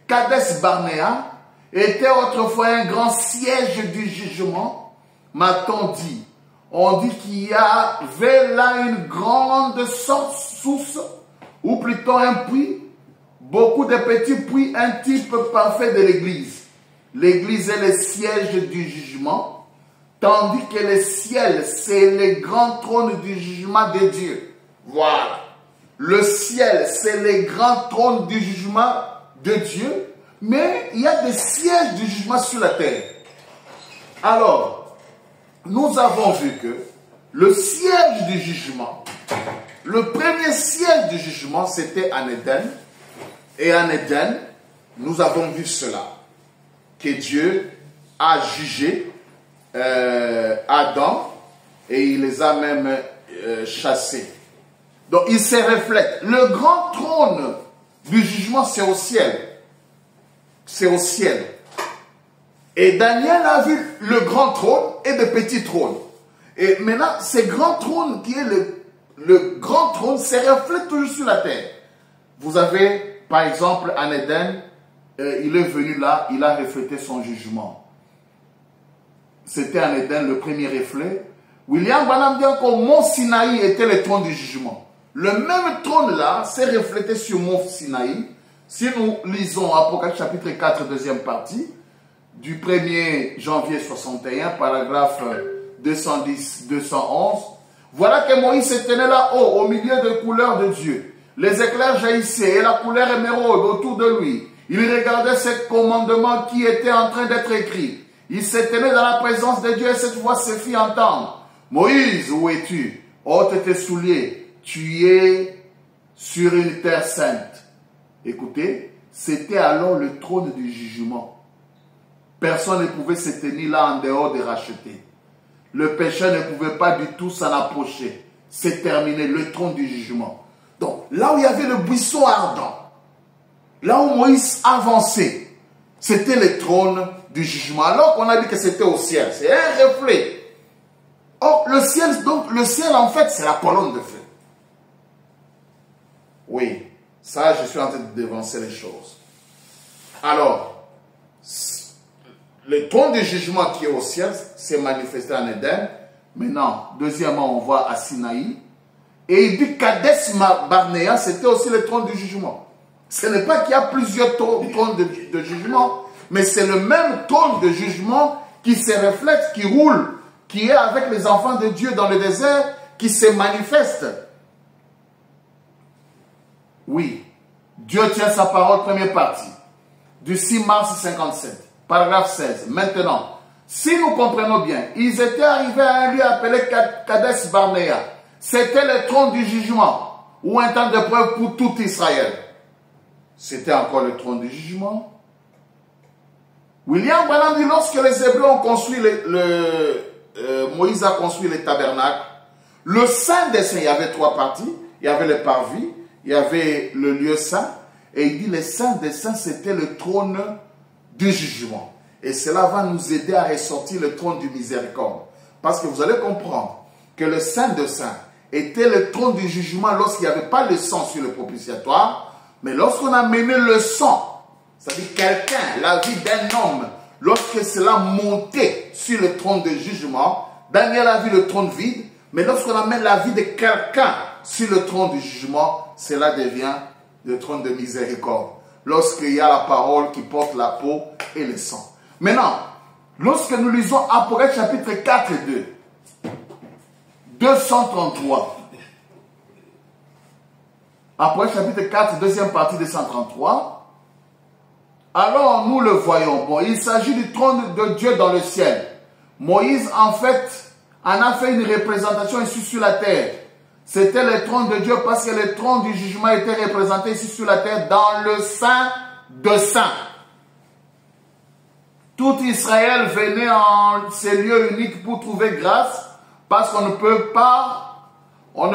B: Kadesh Barnéa était autrefois un grand siège du jugement, m'a-t-on dit. On dit qu'il y avait là une grande source, ou plutôt un puits, beaucoup de petits puits, un type parfait de l'église. L'église est le siège du jugement, tandis que le ciel, c'est le grand trône du jugement de Dieu. Voilà. Le ciel, c'est le grand trône du jugement de Dieu, mais il y a des sièges du jugement sur la terre. Alors, nous avons vu que le siège du jugement, le premier siège du jugement, c'était en Éden. Et en Éden, nous avons vu cela, que Dieu a jugé Adam et il les a même chassés. Donc il se reflète. Le grand trône du jugement, c'est au ciel. C'est au ciel. Et Daniel a vu le grand trône et le petit trône. Et maintenant, ce grand trône qui est le grand trône se reflète toujours sur la terre. Vous avez, par exemple, en Éden, il est venu là, il a reflété son jugement. C'était en Éden le premier reflet. William Branham dit que Mont Sinaï était le trône du jugement. Le même trône là s'est reflété sur Mont Sinaï. Si nous lisons Apocalypse chapitre 4, deuxième partie, du 1er janvier 61, paragraphe 210-211, voilà que Moïse se tenait là-haut, au milieu des couleurs de Dieu. Les éclairs jaillissaient et la couleur émeraude autour de lui. Il regardait ce commandement qui était en train d'être écrit. Il se tenait dans la présence de Dieu et cette voix se fit entendre. Moïse, où es-tu? Ôte tes souliers. Tu es sur une terre sainte. Écoutez, c'était alors le trône du jugement. Personne ne pouvait se tenir là en dehors des rachetés. Le pécheur ne pouvait pas du tout s'en approcher. C'est terminé, le trône du jugement. Donc, là où il y avait le buisson ardent, là où Moïse avançait, c'était le trône du jugement. Alors qu'on a dit que c'était au ciel. C'est un reflet. Or, le ciel, donc, le ciel, en fait, c'est la colonne de feu. Oui, ça, je suis en train de dévancer les choses. Alors, le trône du jugement qui est au ciel s'est manifesté en Éden. Maintenant, deuxièmement, on voit à Sinaï. Et il dit Kadesh Barnéa, c'était aussi le trône du jugement. Ce n'est pas qu'il y a plusieurs trônes de jugement, mais c'est le même trône de jugement qui se reflète, qui roule, qui est avec les enfants de Dieu dans le désert, qui se manifeste. Oui, Dieu tient sa parole, première partie, du 6 mars 57, paragraphe 16. Maintenant, si nous comprenons bien, ils étaient arrivés à un lieu appelé Kadesh Barnéa. C'était le trône du jugement, ou un temps de preuve pour tout Israël. C'était encore le trône du jugement. William Branham dit, lorsque les Hébreux ont construit Moïse a construit le tabernacle, Le Saint des Saints, il y avait 3 parties. Il y avait le parvis, il y avait le lieu saint. Et il dit, le Saint des Saints, c'était le trône du jugement. Et cela va nous aider à ressortir le trône du miséricorde. Parce que vous allez comprendre que le Saint des Saints était le trône du jugement lorsqu'il n'y avait pas le sang sur le propitiatoire. Mais lorsqu'on a mené le sang, c'est-à-dire quelqu'un, la vie d'un homme, lorsque cela montait sur le trône de jugement, Daniel a vu le trône vide, mais lorsqu'on amène la vie de quelqu'un sur le trône du jugement, cela devient le trône de miséricorde. Lorsqu'il y a la parole qui porte la peau et le sang. Maintenant, lorsque nous lisons Apocalypse chapitre 4 et 2, 233. Apocalypse chapitre 4, deuxième partie 233. Alors nous le voyons. Bon, il s'agit du trône de Dieu dans le ciel. Moïse, en fait, en a fait une représentation ici sur la terre. C'était le trône de Dieu parce que le trône du jugement était représenté ici sur la terre dans le Saint de Saints. Tout Israël venait en ces lieux uniques pour trouver grâce parce qu'on ne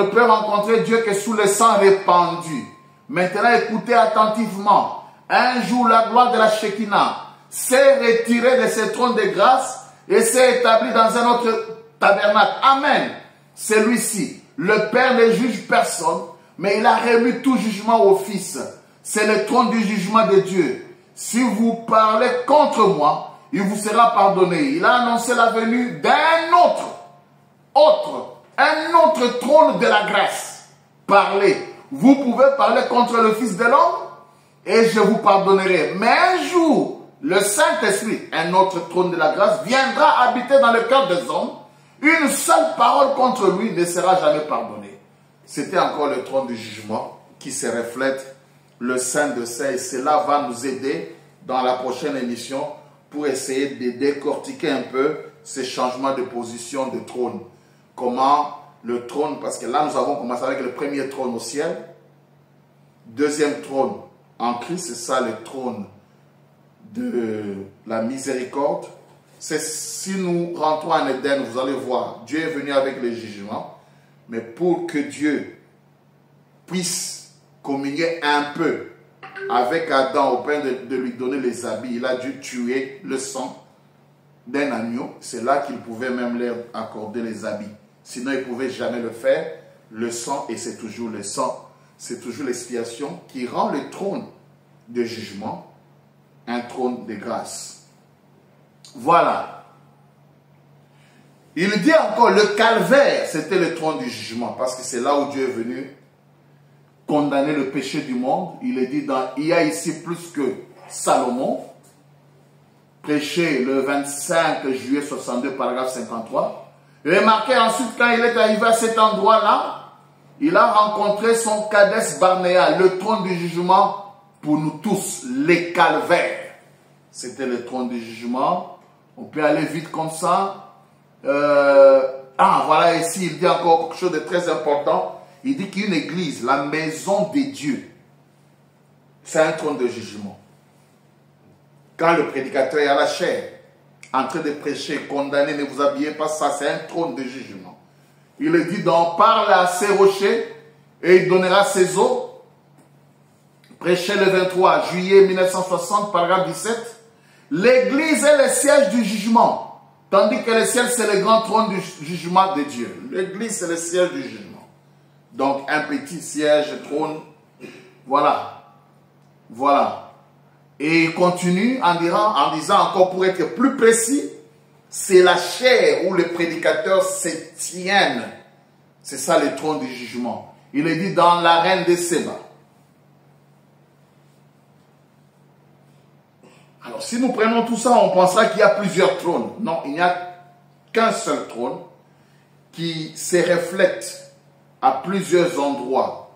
B: peut rencontrer Dieu que sous le sang répandu. Maintenant, écoutez attentivement. Un jour, la gloire de la Shekinah s'est retirée de ce trône de grâce et s'est établie dans un autre tabernacle. Amen. Celui-ci. Le Père ne juge personne, mais il a remis tout jugement au Fils. C'est le trône du jugement de Dieu. Si vous parlez contre moi, il vous sera pardonné. Il a annoncé la venue d'un un autre trône de la grâce. Parlez. Vous pouvez parler contre le Fils de l'homme et je vous pardonnerai. Mais un jour, le Saint-Esprit, un autre trône de la grâce, viendra habiter dans le cœur des hommes. Une seule parole contre lui ne sera jamais pardonnée. C'était encore le trône du jugement qui se reflète le Saint de Saints. Et cela va nous aider dans la prochaine émission pour essayer de décortiquer un peu ces changements de position de trône. Comment le trône, parce que là nous avons commencé avec le premier trône au ciel, deuxième trône en Christ, c'est ça le trône de la miséricorde. Si nous rentrons en Éden, vous allez voir, Dieu est venu avec le jugement, mais pour que Dieu puisse communier un peu avec Adam au point de lui donner les habits, il a dû tuer le sang d'un agneau. C'est là qu'il pouvait même leur accorder les habits. Sinon, il ne pouvait jamais le faire. Le sang, et c'est toujours le sang, c'est toujours l'expiation qui rend le trône de jugement un trône de grâce. Voilà. Il dit encore, le calvaire, c'était le trône du jugement, parce que c'est là où Dieu est venu condamner le péché du monde. Il est dit, il y a ici plus que Salomon, prêché le 25 juillet 62, paragraphe 53. Remarquez ensuite, quand il est arrivé à cet endroit-là, il a rencontré son Kadès Barnéa, le trône du jugement pour nous tous, les calvaires. C'était le trône du jugement. On peut aller vite comme ça. Voilà, ici, il dit encore quelque chose de très important. Il dit qu'une église, la maison de Dieu, c'est un trône de jugement. Quand le prédicateur est à la chair, en train de prêcher, condamner, ne vous habillez pas, ça c'est un trône de jugement. Il est dit, donc, parle à ces rochers et il donnera ses eaux. Prêché le 23 juillet 1960, paragraphe 17. L'église est le siège du jugement, tandis que le ciel, c'est le grand trône du jugement de Dieu. L'église, c'est le siège du jugement. Donc, un petit siège, trône, voilà. Voilà. Et il continue en disant encore, pour être plus précis, c'est la chair où les prédicateurs se tiennent. C'est ça le trône du jugement. Il est dit dans l'arène de Séba. Alors, si nous prenons tout ça, on pensera qu'il y a plusieurs trônes. Non, il n'y a qu'un seul trône qui se reflète à plusieurs endroits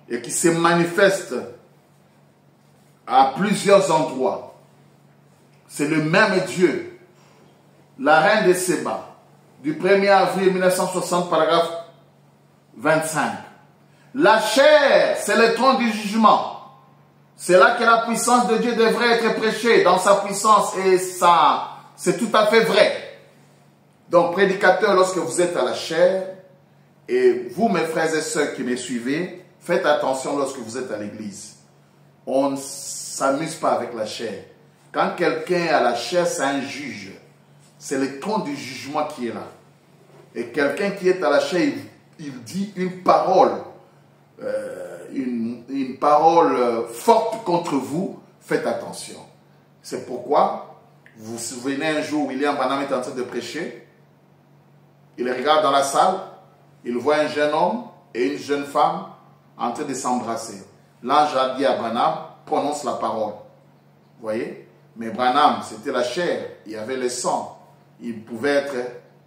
B: et qui se manifeste à plusieurs endroits. C'est le même Dieu, la reine de Séba, du 1er avril 1960, paragraphe 25. La chair, c'est le trône du jugement. C'est là que la puissance de Dieu devrait être prêchée dans sa puissance et ça, c'est tout à fait vrai. Donc, prédicateur, lorsque vous êtes à la chair, Et vous, mes frères et sœurs qui me suivez, faites attention lorsque vous êtes à l'église. On ne s'amuse pas avec la chair. Quand quelqu'un a la chair, c'est un juge. C'est le trône du jugement qui est là. Et quelqu'un qui est à la chair, il dit une parole, une parole forte contre vous. Faites attention. C'est pourquoi, vous vous souvenez un jour, William Branham est en train de prêcher. Il regarde dans la salle, il voit un jeune homme et une jeune femme en train de s'embrasser. L'ange a dit à Branham, prononce la parole. Vous voyez? Mais Branham, c'était la chair, il y avait le sang. Il pouvait être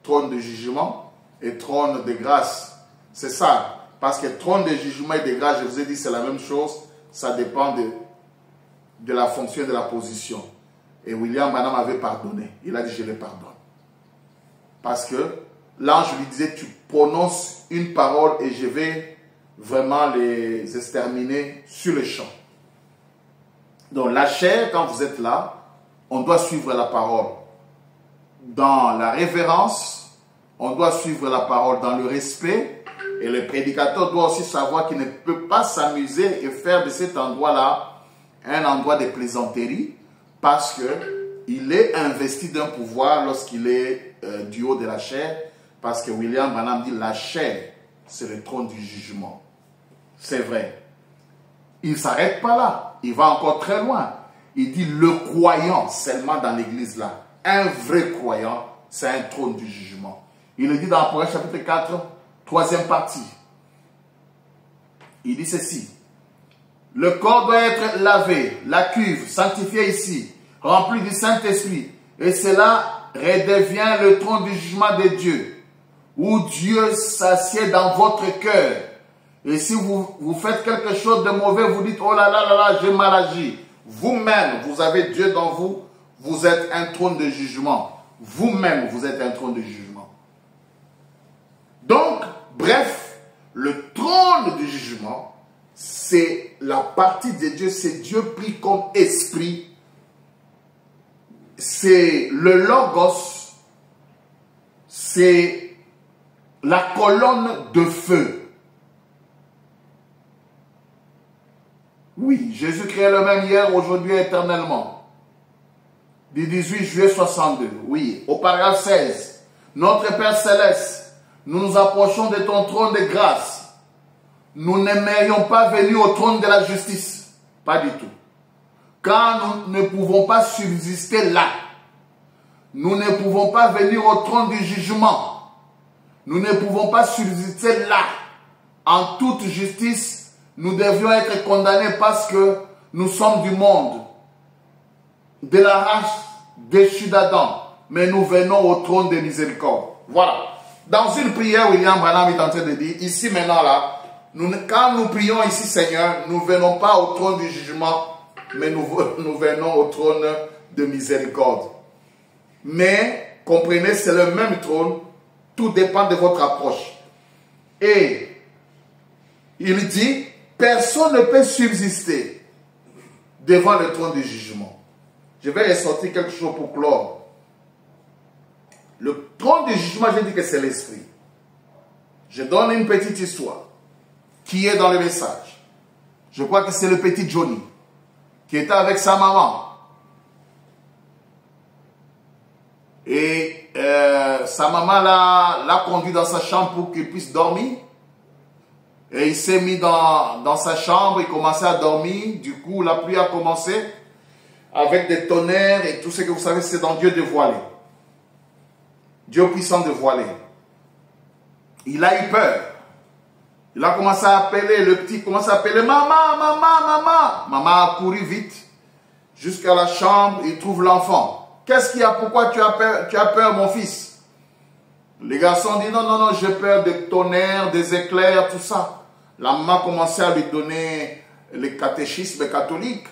B: trône de jugement et trône de grâce. C'est ça. Parce que trône de jugement et de grâce, je vous ai dit, c'est la même chose. Ça dépend de la fonction et de la position. Et William Branham avait pardonné. Il a dit, je le pardonne. Parce que l'ange lui disait, tu prononces une parole et je vais vraiment les exterminer sur le champ. Donc la chair, quand vous êtes là, on doit suivre la parole. Dans la révérence, on doit suivre la parole dans le respect. Et le prédicateur doit aussi savoir qu'il ne peut pas s'amuser et faire de cet endroit-là un endroit de plaisanterie parce qu'il est investi d'un pouvoir lorsqu'il est du haut de la chair. Parce que William Branham dit la chair, c'est le trône du jugement. C'est vrai. Il ne s'arrête pas là. Il va encore très loin. Il dit le croyant seulement dans l'église là. Un vrai croyant, c'est un trône du jugement. Il le dit dans Apocalypse chapitre 4, troisième partie. Il dit ceci. Le corps doit être lavé, la cuve sanctifiée ici, remplie du Saint-Esprit. Et cela redevient le trône du jugement de Dieu, où Dieu s'assied dans votre cœur. Et si vous faites quelque chose de mauvais, vous dites, oh là là là là, j'ai mal agi. Vous-même, vous avez Dieu dans vous, vous êtes un trône de jugement. Vous-même, vous êtes un trône de jugement. Donc, bref, le trône du jugement, c'est la partie de Dieu, c'est Dieu pris comme esprit. C'est le logos, c'est la colonne de feu. Oui, Jésus-Christ est le même hier, aujourd'hui et éternellement. Du 18 juillet 62, oui, au paragraphe 16. Notre Père Céleste, nous nous approchons de ton trône de grâce. Nous n'aimerions pas venir au trône de la justice. Pas du tout. Car nous ne pouvons pas subsister là. Nous ne pouvons pas venir au trône du jugement. Nous ne pouvons pas subsister là. En toute justice, nous devions être condamnés parce que nous sommes du monde, de la race déchue d'Adam. Mais nous venons au trône de miséricorde. Voilà. Dans une prière, William Branham est en train de dire, ici maintenant là, quand nous prions ici, Seigneur, nous ne venons pas au trône du jugement, mais nous venons au trône de miséricorde. Mais, comprenez, c'est le même trône, tout dépend de votre approche. Et, il dit, personne ne peut subsister devant le trône du jugement. Je vais ressortir quelque chose pour clore. Le trône du jugement, je dis que c'est l'esprit. Je donne une petite histoire qui est dans le message. Je crois que c'est le petit Johnny qui était avec sa maman. Et sa maman l'a conduit dans sa chambre pour qu'il puisse dormir. Et il s'est mis dans sa chambre, il commençait à dormir. Du coup, la pluie a commencé avec des tonnerres et tout ce que vous savez, c'est dans Dieu dévoilé. Dieu puissant dévoilé. Il a eu peur. Il a commencé à appeler, le petit commence à appeler, maman, maman, maman. Maman a couru vite jusqu'à la chambre, il trouve l'enfant. Qu'est-ce qu'il y a? Pourquoi tu as peur, mon fils? Les garçons disent, non, non, non, j'ai peur des tonnerres, des éclairs, tout ça. La maman commençait à lui donner le catéchisme catholique,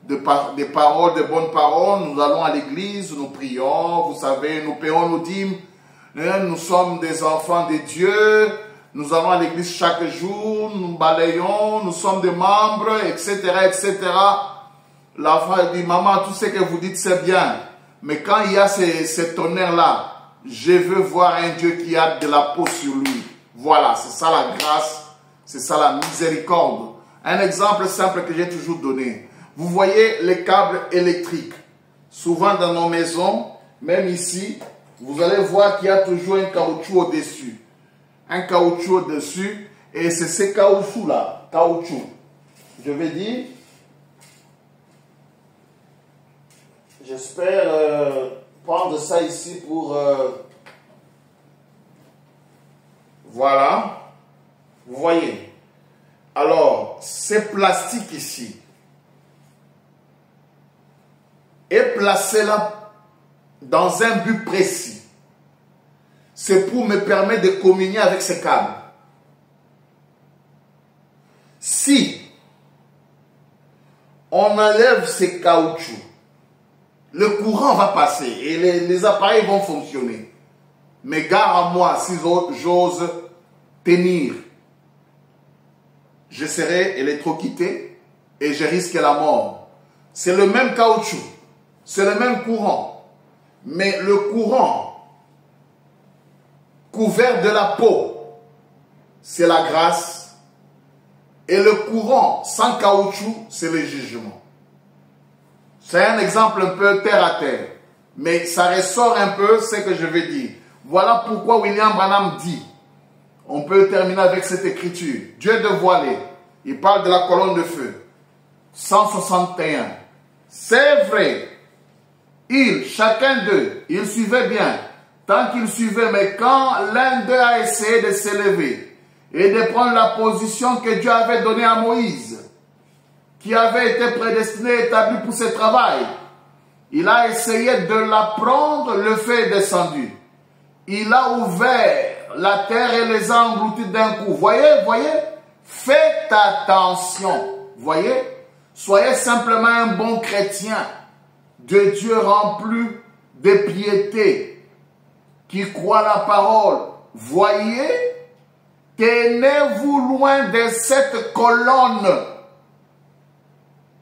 B: des paroles, de bonnes paroles. Nous allons à l'église, nous prions, vous savez, nous payons nos dîmes. Nous sommes des enfants de Dieu. Nous allons à l'église chaque jour, nous balayons, nous sommes des membres, etc., etc. L'enfant dit, maman, tout ce que vous dites, c'est bien. Mais quand il y a ces tonnerres-là, je veux voir un Dieu qui a de la peau sur lui. Voilà, c'est ça la grâce, c'est ça la miséricorde. Un exemple simple que j'ai toujours donné. Vous voyez les câbles électriques. Souvent dans nos maisons, même ici, vous allez voir qu'il y a toujours un caoutchouc au-dessus. Un caoutchouc au-dessus, et c'est ce caoutchouc-là, caoutchouc. Je vais dire, j'espère prendre ça ici pour... voilà, vous voyez. Alors, c'est plastique ici. Et placé là dans un but précis. C'est pour me permettre de communier avec ces câbles. Si on enlève ces caoutchoucs, le courant va passer et les appareils vont fonctionner. Mais gare à moi, si j'ose tenir, je serai électrocuté et je risque la mort. C'est le même caoutchouc, c'est le même courant. Mais le courant couvert de la peau, c'est la grâce. Et le courant sans caoutchouc, c'est le jugement. C'est un exemple un peu terre à terre. Mais ça ressort un peu ce que je vais dire. Voilà pourquoi William Branham dit, on peut terminer avec cette écriture. Dieu dévoilé, il parle de la colonne de feu. 161. C'est vrai. Chacun d'eux, il suivait bien. Tant qu'il suivait, mais quand l'un d'eux a essayé de s'élever et de prendre la position que Dieu avait donnée à Moïse, qui avait été prédestiné et établi pour ce travail, il a essayé de la prendre, le feu est descendu. Il a ouvert la terre et les a engloutis d'un coup. Voyez, faites attention. Voyez, soyez simplement un bon chrétien de Dieu rempli de piété, qui croit la parole. Voyez, tenez-vous loin de cette colonne.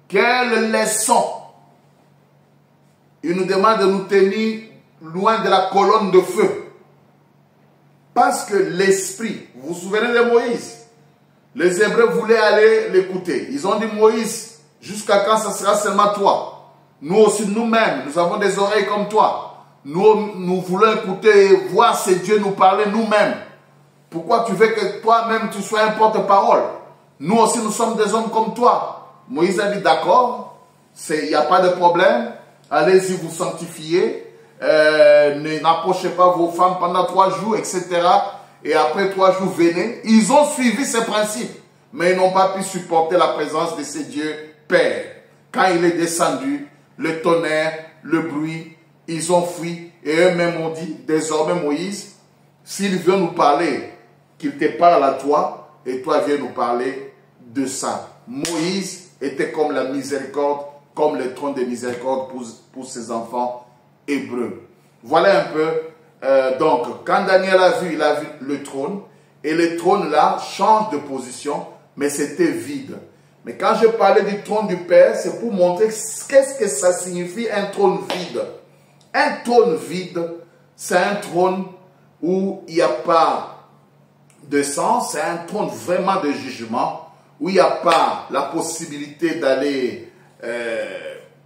B: Quelle leçon! Il nous demande de nous tenir loin de la colonne de feu. Parce que l'esprit, vous vous souvenez de Moïse? Les Hébreux voulaient aller l'écouter. Ils ont dit, Moïse, jusqu'à quand ça sera seulement toi? Nous aussi, nous-mêmes, nous avons des oreilles comme toi. Nous voulons écouter et voir si Dieu nous parler nous-mêmes. Pourquoi tu veux que toi-même tu sois un porte-parole? Nous aussi, nous sommes des hommes comme toi. Moïse a dit, d'accord, il n'y a pas de problème. Allez-y vous sanctifier. N'approchez pas vos femmes pendant 3 jours, etc. Et après 3 jours, venez. Ils ont suivi ces principes, mais ils n'ont pas pu supporter la présence de ce Dieu Père. Quand il est descendu, le tonnerre, le bruit, ils ont fui. Et eux-mêmes ont dit, désormais Moïse, s'il veut nous parler, qu'il te parle à toi, et toi viens nous parler de ça. Moïse était comme la miséricorde, comme le trône de miséricorde pour ses enfants hébreux. Voilà un peu, donc, quand Daniel il a vu le trône, et le trône là change de position, mais c'était vide. Mais quand je parlais du trône du Père, c'est pour montrer qu'est-ce que ça signifie un trône vide. Un trône vide, c'est un trône où il n'y a pas de sang, c'est un trône vraiment de jugement, où il n'y a pas la possibilité d'aller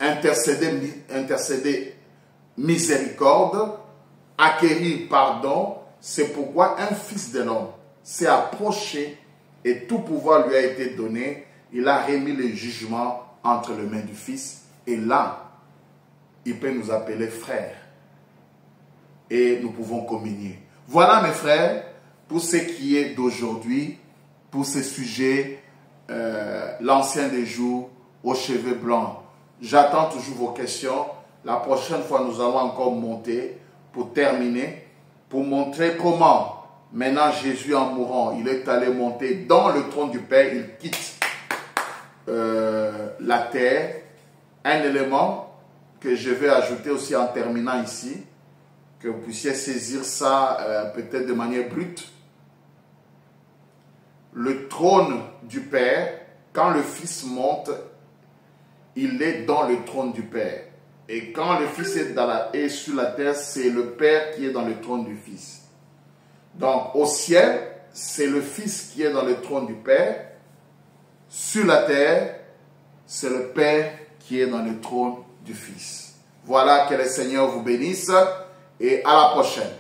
B: intercéder miséricorde, acquérir pardon. C'est pourquoi un fils de l'homme s'est approché et tout pouvoir lui a été donné. Il a remis le jugement entre les mains du fils. Et là, il peut nous appeler frères. Et nous pouvons communier. Voilà mes frères, pour ce qui est d'aujourd'hui, pour ce sujet, l'ancien des jours aux cheveux blancs. J'attends toujours vos questions. La prochaine fois, nous allons encore monter pour terminer, pour montrer comment, maintenant Jésus en mourant, il est allé monter dans le trône du Père, il quitte la terre. Un élément que je vais ajouter aussi en terminant ici, que vous puissiez saisir ça peut-être de manière brute. Le trône du Père, quand le Fils monte, il est dans le trône du Père. Et quand le Fils est sur la terre, c'est le Père qui est dans le trône du Fils. Donc au ciel, c'est le Fils qui est dans le trône du Père. Sur la terre, c'est le Père qui est dans le trône du Fils. Voilà, que le Seigneur vous bénisse et à la prochaine.